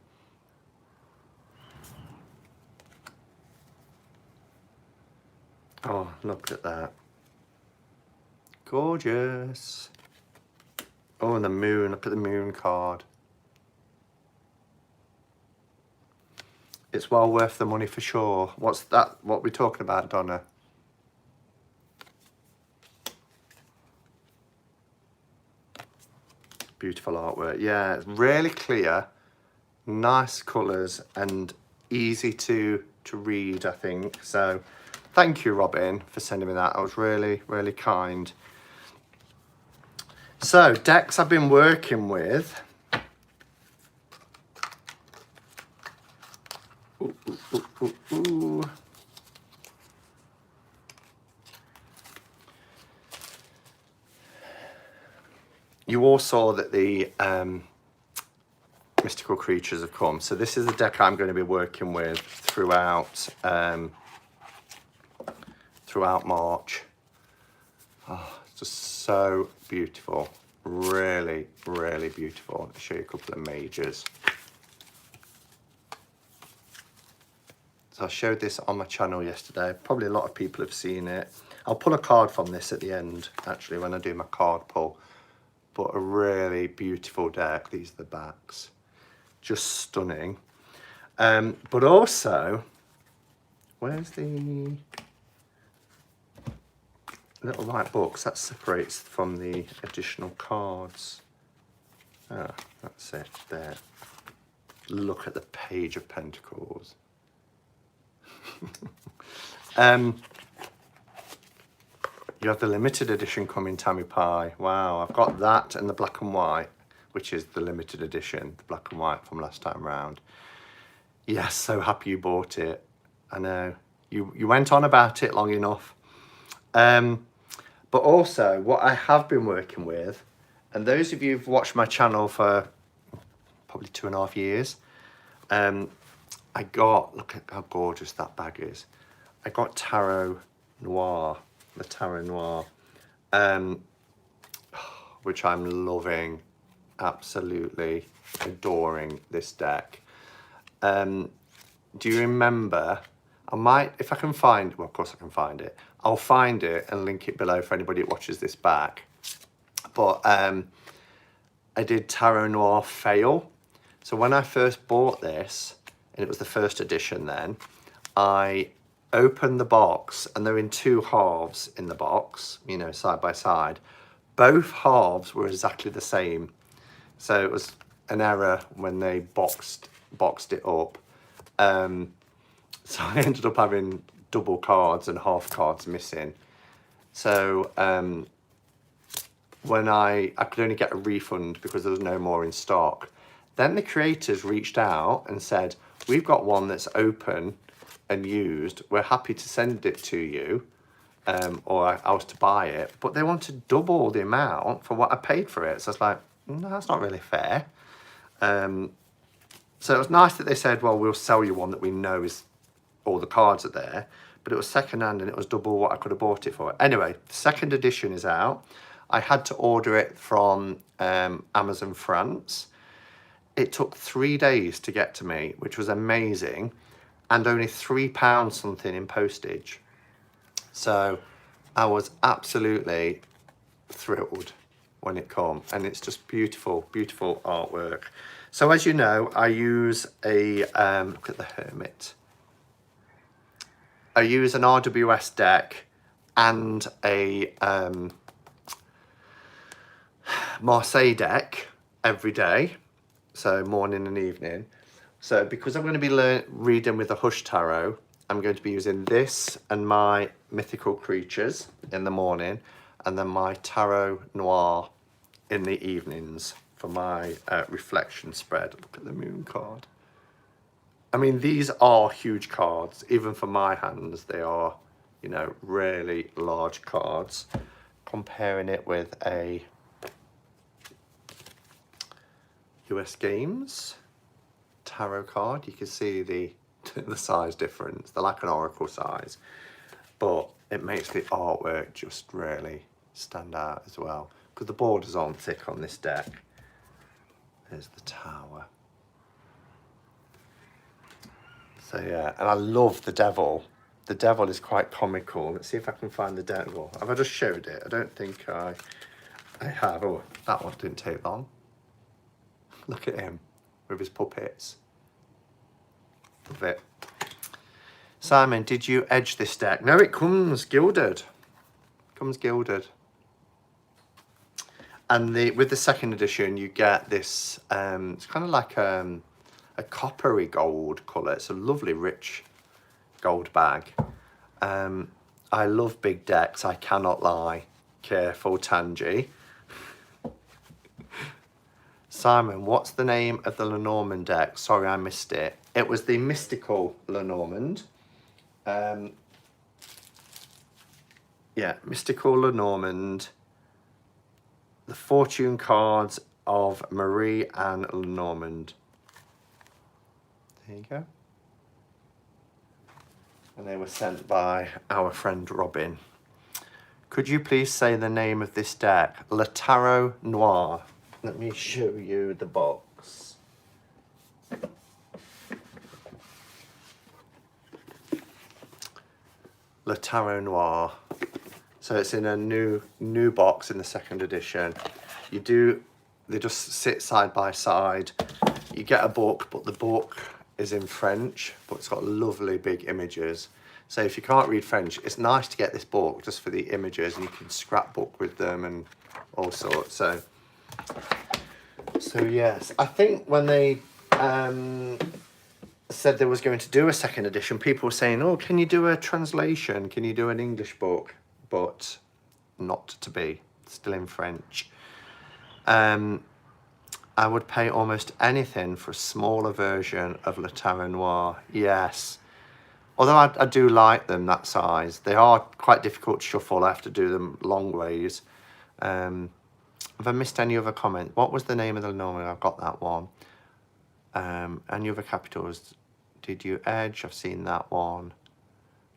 Oh, look at that. Gorgeous. Oh, and the moon. Look at the moon card. It's well worth the money for sure. What's that? What we're talking about, Donna? Beautiful artwork. Yeah, it's really clear, nice colours, and easy to read, I think. So, thank you, Robin, for sending me that. That was really, really kind. So, decks I've been working with. Ooh. You all saw that the mystical creatures have come. So this is the deck I'm going to be working with throughout March. Oh, it's just so beautiful. Really, really beautiful. I'll show you a couple of majors. So I showed this on my channel yesterday. Probably a lot of people have seen it. I'll pull a card from this at the end, actually, when I do my card pull. But a really beautiful deck. These are the backs. Just stunning. But also, where's the little white box that separates from the additional cards? Ah, that's it there. Look at the Page of Pentacles. You have the limited edition coming, Tammy Pie. Wow, I've got that and the black and white, which is the limited edition, the black and white from last time round. Yes, so happy you bought it. I know. You went on about it long enough. But also, what I have been working with, and those of you who've watched my channel for probably 2.5 years, I got, look at how gorgeous that bag is. I got Tarot Noir, the Tarot Noir, which I'm loving, absolutely adoring this deck. Do you remember, I might, if I can find, well, of course I can find it. I'll find it and link it below for anybody that watches this back. But I did Tarot Noir Fail. So when I first bought this, and it was the first edition then, I opened the box, and they're in 2 halves in the box, you know, side by side. Both halves were exactly the same. So it was an error when they boxed it up. So I ended up having double cards and half cards missing. So when I could only get a refund because there was no more in stock. Then the creators reached out and said, we've got one that's open and used. We're happy to send it to you, or I was to buy it. But they wanted double the amount for what I paid for it. So I was like, no, that's not really fair. So it was nice that they said, well, we'll sell you one that we know is all the cards are there. But it was secondhand and it was double what I could have bought it for. Anyway, the second edition is out. I had to order it from Amazon France. It took 3 days to get to me, which was amazing, and only £3 something in postage. So I was absolutely thrilled when it came, and it's just beautiful, beautiful artwork. So as you know, I use a, look at the Hermit. I use an RWS deck and a Marseille deck every day, so morning and evening. So because I'm going to be reading with the Hush Tarot, I'm going to be using this and my mythical creatures in the morning, and then my Tarot Noir in the evenings for my reflection spread. Look at the moon card. I mean, these are huge cards. Even for my hands, they are, you know, really large cards. Comparing it with a US Games tarot card, you can see the size difference. They're like an oracle size, but it makes the artwork just really stand out as well, because the borders aren't thick on this deck. There's the Tower. So yeah, and I love the Devil. The Devil is quite comical. Let's see if I can find the Devil. Have I just showed it? I don't think I have. Oh, that one didn't take long. Look at him with his puppets. Love it. Simon, did you edge this deck? No, it comes gilded. Comes gilded. And with the second edition, you get this, it's kind of like a coppery gold colour. It's a lovely, rich gold bag. I love big decks, I cannot lie. Careful, Tangi. Simon, what's the name of the Lenormand deck? Sorry, I missed it. It was the Mystical Lenormand. Yeah, Mystical Lenormand. The fortune cards of Marie Anne Lenormand. There you go. And they were sent by our friend Robin. Could you please say the name of this deck? Le Tarot Noir. Let me show you the box. Le Tarot Noir. So it's in a new box in the second edition. They just sit side by side. You get a book, but the book is in French, but it's got lovely big images. So if you can't read French, it's nice to get this book just for the images, and you can scrapbook with them and all sorts. So yes, I think when they said they was going to do a second edition, people were saying, oh, can you do a translation? Can you do an English book? But not to be, still in French. I would pay almost anything for a smaller version of Le Tarot Noir. Yes. Although I do like them that size. They are quite difficult to shuffle. I have to do them long ways. Have I missed any other comment? What was the name of the Lenormand? I've got that one. Any other capitals? Did you edge? I've seen that one.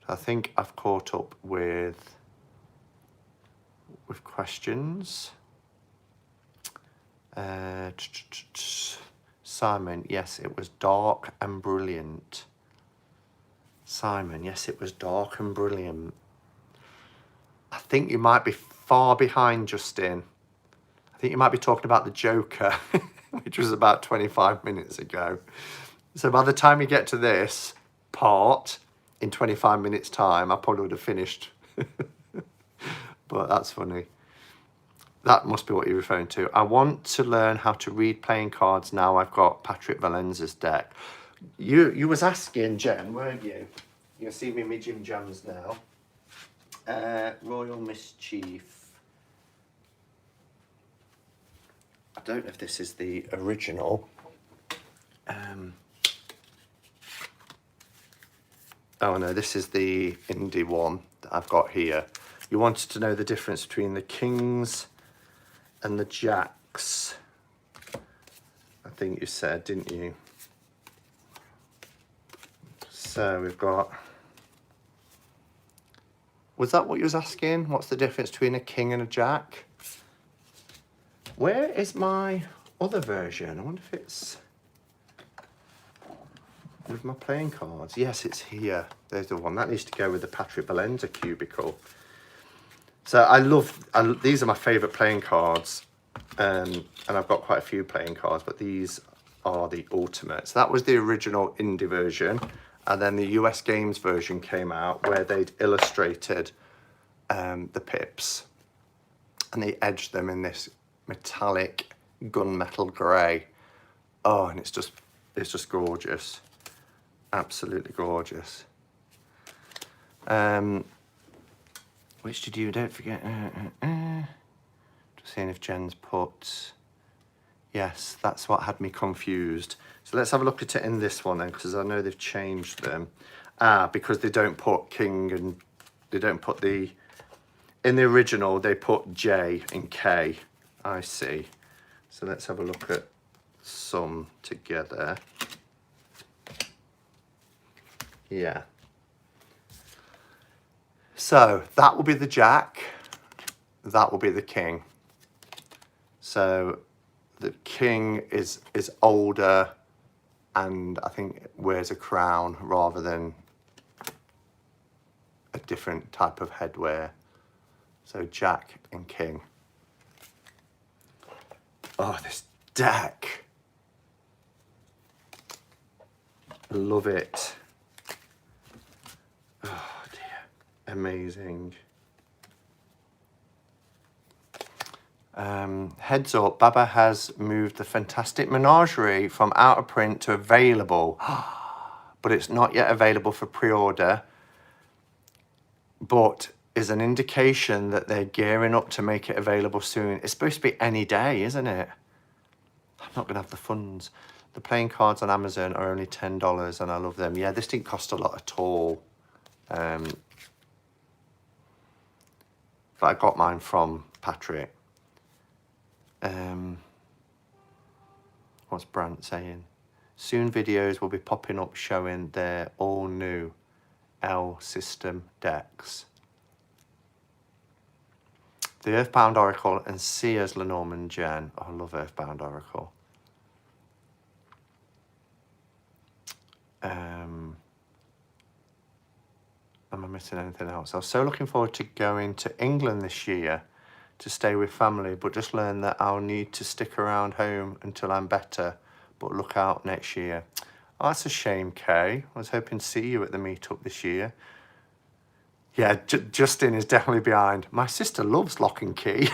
I think I've caught up with questions. Simon, yes, it was dark and brilliant. Simon, yes, it was dark and brilliant. I think you might be far behind, Justin. I think you might be talking about the Joker, which was about 25 minutes ago. So by the time you get to this part, in 25 minutes time, I probably would have finished. But that's funny. That must be what you're referring to. I want to learn how to read playing cards now I've got Patrick Valenza's deck. You was asking, Jen, weren't you? You'll see me in my Jim Jams now. Royal Mischief. I don't know if this is the original. Oh no, this is the indie one that I've got here. You wanted to know the difference between the kings and the jacks, I think you said, didn't you? So we've got, was that what you was asking? What's the difference between a king and a jack? Where is my other version? I wonder if it's with my playing cards. Yes, it's here. There's the one. That needs to go with the Patrick Valenza cubicle. So these are my favourite playing cards. And I've got quite a few playing cards, but these are the ultimate. So that was the original indie version. And then the US Games version came out where they'd illustrated the pips. And they edged them in this metallic gunmetal grey. Oh, and it's just gorgeous. Absolutely gorgeous. Which did you, don't forget. Just seeing if Jen's put, yes, that's what had me confused. So let's have a look at it in this one then, because I know they've changed them. Because they don't put king and they don't put the, in the original, they put J and K. I see. So let's have a look at some together. Yeah. So that will be the jack. That will be the king. So the king is older and I think wears a crown rather than a different type of headwear. So jack and king. Oh, this deck. Love it. Oh dear, amazing. Heads up, Baba has moved the Fantastic Menagerie from out of print to available, but it's not yet available for pre-order, but is an indication that they're gearing up to make it available soon. It's supposed to be any day, isn't it? I'm not going to have the funds. The playing cards on Amazon are only $10 and I love them. Yeah, this didn't cost a lot at all. But I got mine from Patrick. What's Brant saying? Soon videos will be popping up showing their all new L system decks. The Earthbound Oracle and Sears Lenormand Jen. Oh, I love Earthbound Oracle. Am I missing anything else? I was so looking forward to going to England this year to stay with family, but just learned that I'll need to stick around home until I'm better, but look out next year. Oh, that's a shame, Kay. I was hoping to see you at the meetup this year. Yeah, Justin is definitely behind. My sister loves Lock and Key.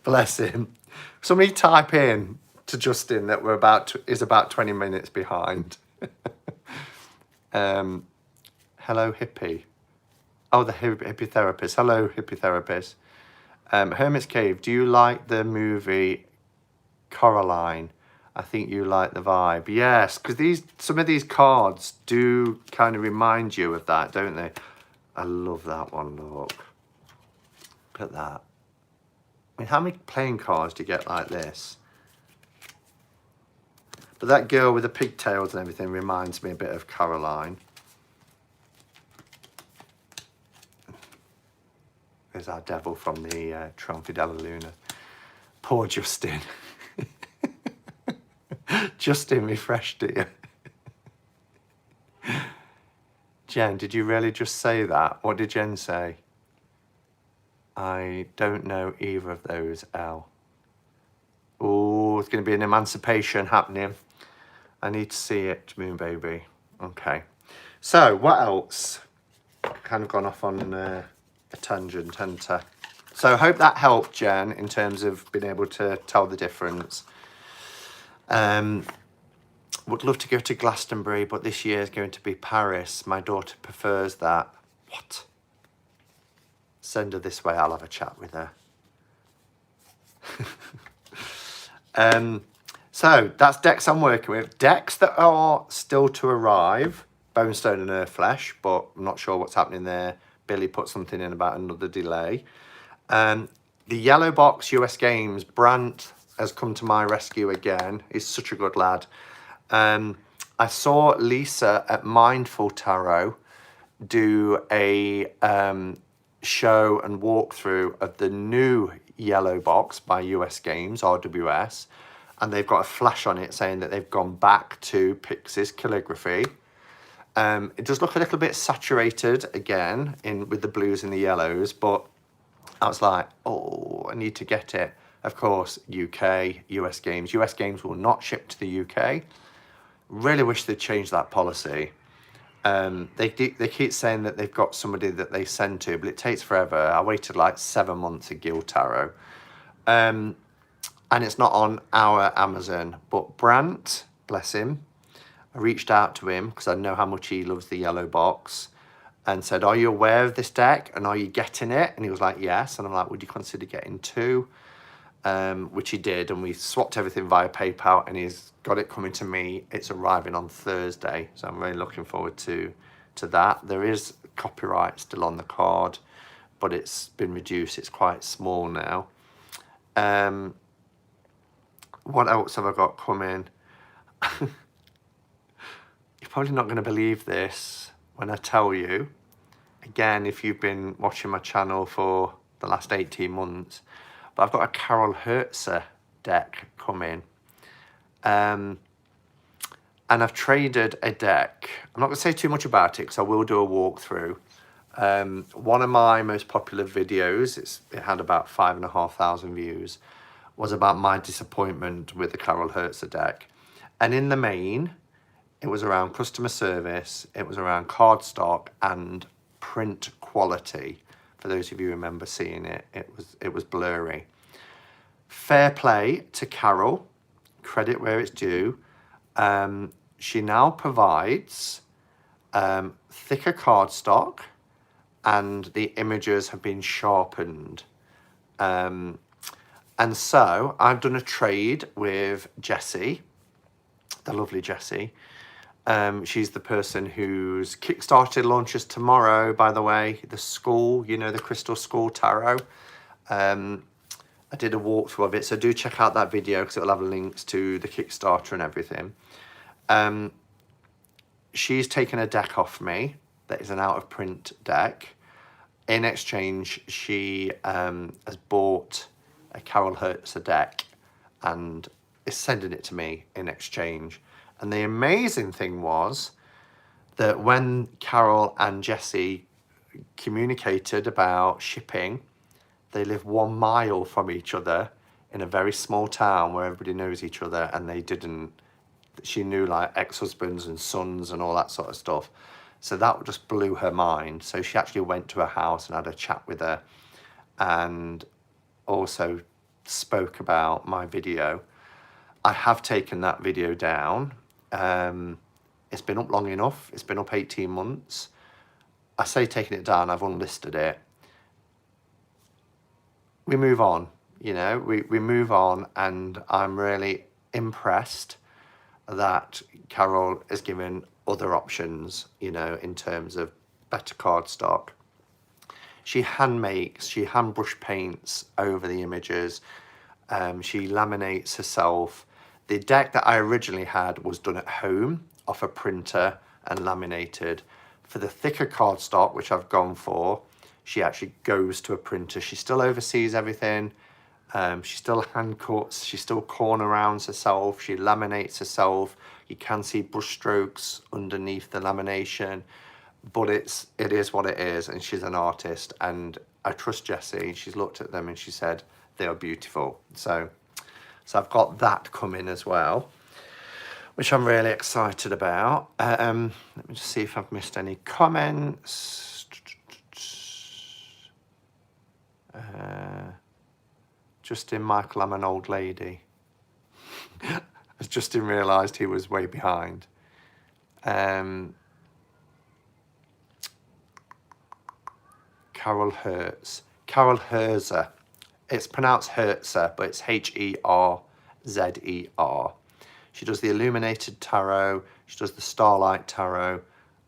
Bless him. Somebody type in to Justin that is about 20 minutes behind. Hello, hippie. Oh, the hippie therapist. Hello, hippie therapist. Hermit's Cave. Do you like the movie Coraline? I think you like the vibe. Yes, because some of these cards do kind of remind you of that, don't they? I love that one, look. Look at that. I mean, how many playing cards do you get like this? But that girl with the pigtails and everything reminds me a bit of Caroline. There's our devil from the Trionfi della Luna. Poor Justin. Justin refreshed it. Jen, did you really just say that? What did Jen say? I don't know either of those, L. Oh, it's going to be an emancipation happening. I need to see it, Moon Baby. Okay. So, what else? Kind of gone off on a tangent, haven't I? So, I hope that helped, Jen, in terms of being able to tell the difference. Would love to go to Glastonbury, but this year is going to be Paris. My daughter prefers that. What? Send her this way, I'll have a chat with her. So that's decks I'm working with. Decks that are still to arrive, Bone Stone and Earthflesh, but I'm not sure what's happening there. Billy put something in about another delay. The yellow box US Games, Brant has come to my rescue again. He's such a good lad. I saw Lisa at Mindful Tarot do a show and walkthrough of the new yellow box by US Games, RWS, and they've got a flash on it saying that they've gone back to Pixie's calligraphy. It does look a little bit saturated again with the blues and the yellows, but I was like, oh, I need to get it. Of course, UK, US Games. US Games will not ship to the UK. Really wish they'd changed that policy. They keep saying that they've got somebody that they send to, but it takes forever. I waited like 7 months at Guild Tarot. And it's not on our Amazon. But Brant, bless him, I reached out to him because I know how much he loves the yellow box and said, are you aware of this deck and are you getting it? And he was like, yes. And I'm like, would you consider getting two? Which he did, and we swapped everything via PayPal, and he's got it coming to me. It's arriving on Thursday, so I'm really looking forward to that. There is copyright still on the card, but it's been reduced. It's quite small now. What else have I got coming? You're probably not going to believe this when I tell you. Again, if you've been watching my channel for the last 18 months, but I've got a Carol Hertzer deck coming. And I've traded a deck. I'm not going to say too much about it because I will do a walkthrough. One of my most popular videos, it had about 5,500 views, was about my disappointment with the Carol Hertzer deck. And in the main, it was around customer service, it was around cardstock and print quality. For those of you who remember seeing it, it was blurry. Fair play to Carol, credit where it's due. She now provides thicker cardstock and the images have been sharpened. And so I've done a trade with Jessie, the lovely Jessie. She's the person whose Kickstarter launches tomorrow, by the way. The school, you know, the Crystal School Tarot. I did a walkthrough of it, so do check out that video because it'll have links to the Kickstarter and everything. She's taken a deck off me that is an out-of-print deck. In exchange, she has bought a Carol Hertzer deck and is sending it to me in exchange. And the amazing thing was that when Carol and Jessie communicated about shipping, they live 1 mile from each other in a very small town where everybody knows each other, and they didn't, she knew like ex-husbands and sons and all that sort of stuff. So that just blew her mind. So she actually went to her house and had a chat with her and also spoke about my video. I have taken that video down. It's been up long enough. It's been up 18 months. I say taking it down, I've unlisted it. We move on, you know, we move on, and I'm really impressed that Carol is given other options, you know, in terms of better cardstock. She hand makes, she hand brush paints over the images. She laminates herself. The deck that I originally had was done at home off a printer and laminated. For the thicker cardstock, which I've gone for, she actually goes to a printer. She still oversees everything. She still hand cuts. She still corner rounds herself. She laminates herself. You can see brush strokes underneath the lamination, but it is what it is. And she's an artist, and I trust Jessie. She's looked at them and she said they are beautiful. So I've got that coming as well, which I'm really excited about. Let me just see if I've missed any comments. Justin Michael, I'm an old lady. Has Justin realised he was way behind. Carol Hertz. Carol Herzer. It's pronounced Herzer, but it's Herzer. She does the Illuminated Tarot. She does the Starlight Tarot,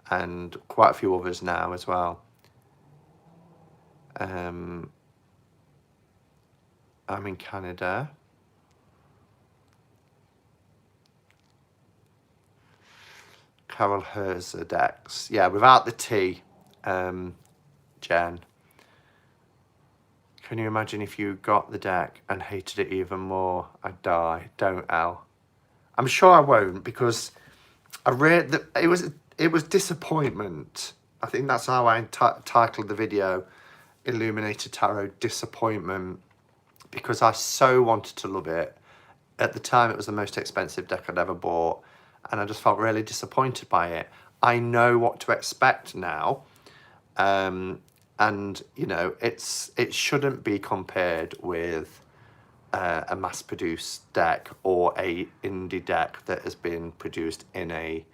and quite a few others now as well. I'm in Canada. Carol Herzer decks. Yeah, without the T, Jen. Can you imagine if you got the deck and hated it even more? I'd die. Don't, Elle. I'm sure I won't, because I read that it was disappointment. I think that's how I titled the video, Illuminated Tarot Disappointment, because I so wanted to love it. At the time, it was the most expensive deck I'd ever bought, and I just felt really disappointed by it. I know what to expect now, and you know, it shouldn't be compared with a mass-produced deck or a indie deck that has been produced in a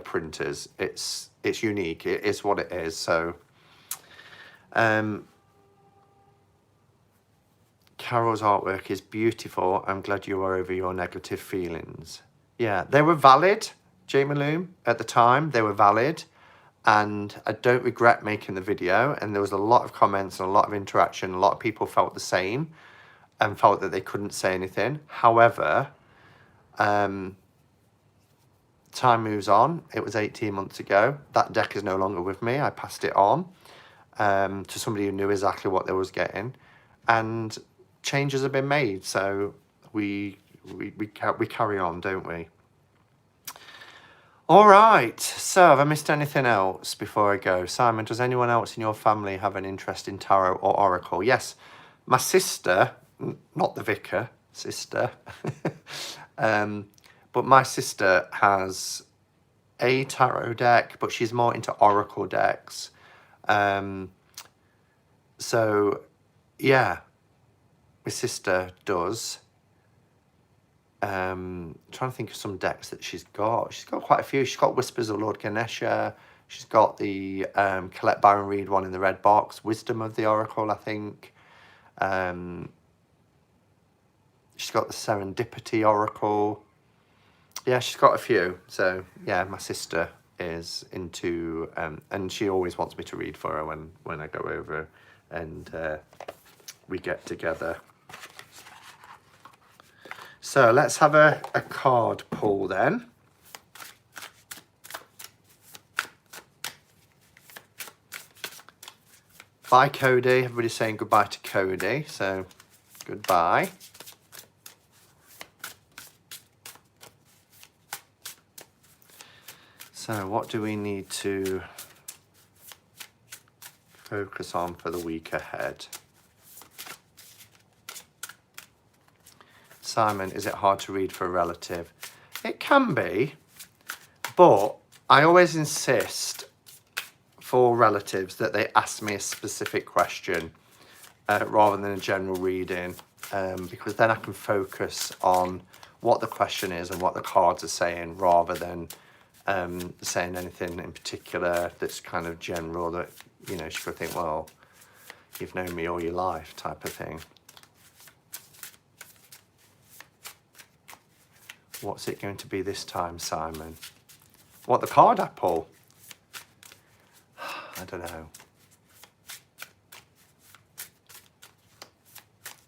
printer's. It's unique. It is what it is. So, Carol's artwork is beautiful. I'm glad you are over your negative feelings. Yeah, they were valid, Jamie Loom, at the time. They were valid, and I don't regret making the video. And there was a lot of comments and a lot of interaction. A lot of people felt the same and felt that they couldn't say anything. However, time moves on. It was 18 months ago. That deck is no longer with me. I passed it on to somebody who knew exactly what they was getting, and changes have been made. So we carry on, don't we? All right. So have I missed anything else before I go? Simon, does anyone else in your family have an interest in tarot or oracle? Yes, my sister, not the vicar, sister. But my sister has a tarot deck, but she's more into oracle decks. So, yeah, my sister does. Trying to think of some decks that she's got. She's got quite a few. She's got Whispers of Lord Ganesha. She's got the Colette Baron Reid one in the red box. Wisdom of the Oracle, I think. She's got the Serendipity Oracle. Yeah, she's got a few. So, yeah, my sister is into... and she always wants me to read for her when I go over and we get together. So, let's have a card pull then. Bye, Cody. Everybody's saying goodbye to Cody. So, goodbye. So what do we need to focus on for the week ahead? Simon, is it hard to read for a relative? It can be, but I always insist for relatives that they ask me a specific question rather than a general reading, because then I can focus on what the question is and what the cards are saying, rather than saying anything in particular that's kind of general that, you know, she could think, well, you've known me all your life type of thing. What's it going to be this time, Simon? What, the card I pull? I don't know.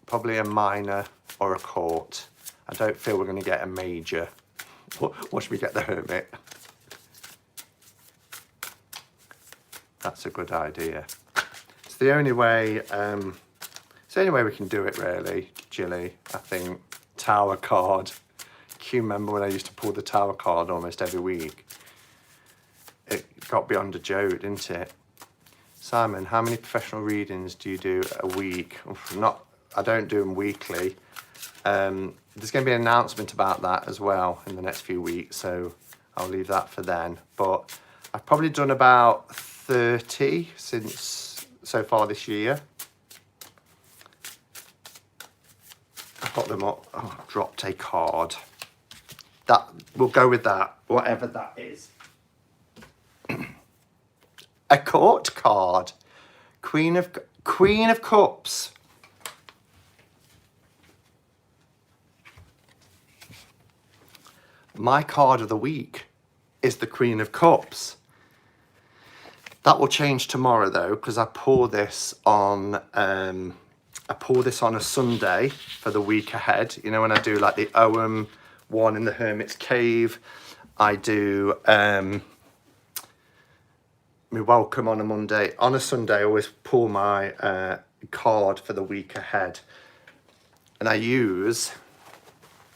Probably a minor or a court. I don't feel we're going to get a major. Watch me get the Hermit. That's a good idea. It's the only way. It's the only way we can do it, really, Jilly. I think Tower card. Can you remember when I used to pull the Tower card almost every week? It got beyond a joke, didn't it? Simon, how many professional readings do you do a week? I don't do them weekly. There's going to be an announcement about that as well in the next few weeks, so I'll leave that for then. But I've probably done about 30 since so far this year. I've got them up. Oh, I've dropped a card. That we'll go with that, whatever that is. A court card. Queen of Cups. My card of the week is the Queen of Cups. That will change tomorrow though, because I pour this on a Sunday for the week ahead. You know, when I do like the Ogham one in the Hermit's Cave, I do my welcome on a Monday. On a Sunday, I always pull my card for the week ahead. And I use,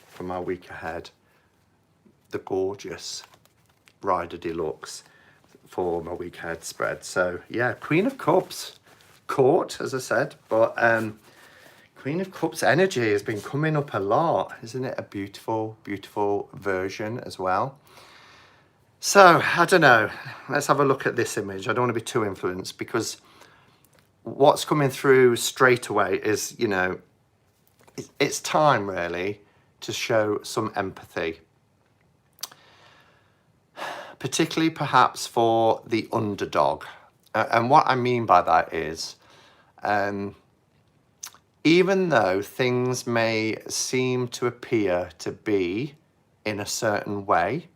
for my week ahead, the gorgeous Rider Deluxe for my week ahead spread. So yeah, Queen of Cups, court, as I said, but Queen of Cups energy has been coming up a lot. Isn't it a beautiful, beautiful version as well? So, I don't know. Let's have a look at this image. I don't want to be too influenced because what's coming through straight away is, you know, it's time really to show some empathy. Particularly perhaps for the underdog. And what I mean by that is, even though things may seem to appear to be in a certain way,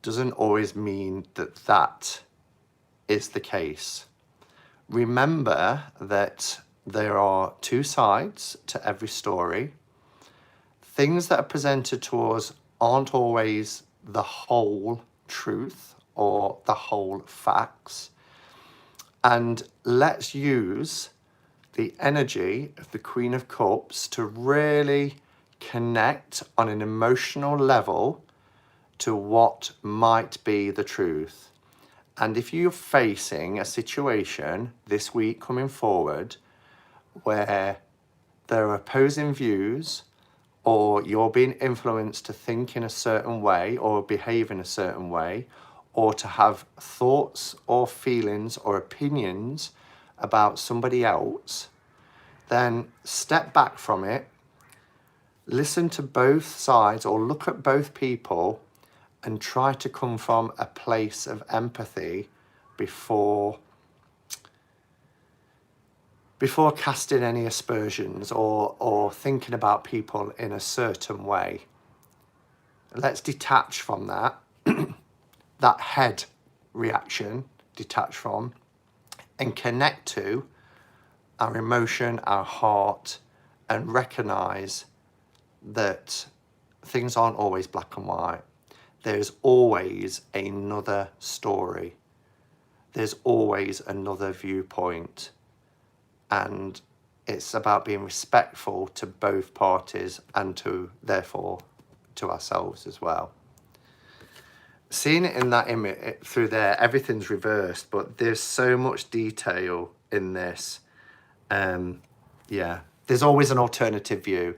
doesn't always mean that that is the case. Remember that there are two sides to every story. Things that are presented to us aren't always the whole truth or the whole facts. And let's use the energy of the Queen of Cups to really connect on an emotional level to what might be the truth. And if you're facing a situation this week coming forward where there are opposing views, or you're being influenced to think in a certain way or behave in a certain way, or to have thoughts or feelings or opinions about somebody else, then step back from it, listen to both sides or look at both people and try to come from a place of empathy before casting any aspersions or thinking about people in a certain way. Let's detach from that, that head reaction, detach from, and connect to our emotion, our heart, and recognize that things aren't always black and white. There's always another story. There's always another viewpoint. And it's about being respectful to both parties and therefore to ourselves as well. Seeing it in that image through there, everything's reversed, but there's so much detail in this. Yeah, there's always an alternative view.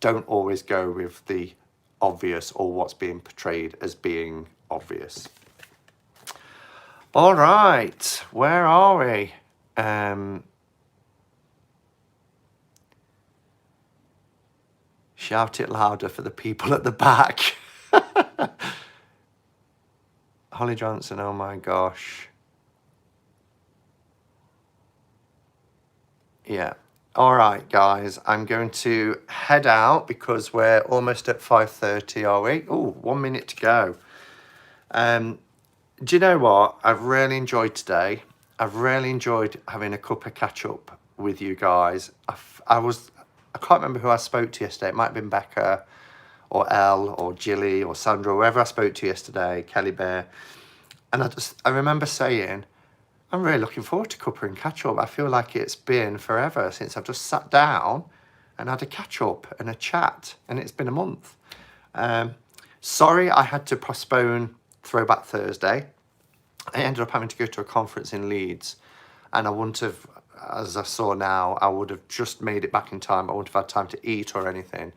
Don't always go with the obvious or what's being portrayed as being obvious. All right, where are we? Shout it louder for the people at the back. Holly Johnson, oh my gosh. Yeah. All right, guys, I'm going to head out because we're almost at 5:30, are we? Oh, 1 minute to go. Do you know what? I've really enjoyed today. I've really enjoyed having a cup of catch up with you guys. I can't remember who I spoke to yesterday. It might have been Becca or Elle or Jilly or Sandra, whoever I spoke to yesterday, Kelly Bear. And I remember saying, I'm really looking forward to Cuppa and catch up. I feel like it's been forever since I've just sat down and had a catch up and a chat, and it's been a month. Sorry I had to postpone Throwback Thursday. I ended up having to go to a conference in Leeds, and I wouldn't have, as I saw now, I would have just made it back in time. I wouldn't have had time to eat or anything.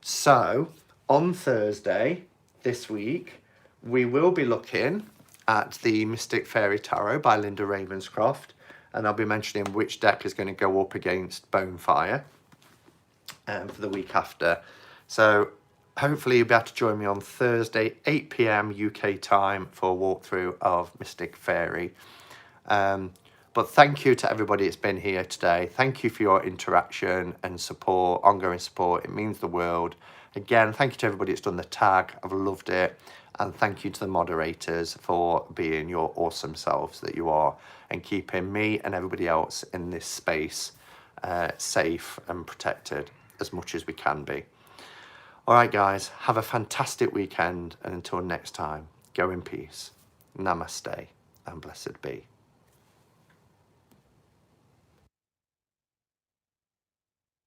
So on Thursday this week, we will be looking at the Mystic Fairy Tarot by Linda Ravenscroft, and I'll be mentioning which deck is going to go up against Bonefire for the week after. So Hopefully you'll be able to join me on Thursday, 8 p.m. UK time for a walkthrough of Mystic Fairy. But thank you to everybody that's been here today. Thank you for your interaction and support, ongoing support. It means the world. Again, thank you to everybody that's done the tag. I've loved it. And thank you to the moderators for being your awesome selves that you are and keeping me and everybody else in this space safe and protected as much as we can be. All right, guys, have a fantastic weekend. And until next time, go in peace. Namaste and blessed be.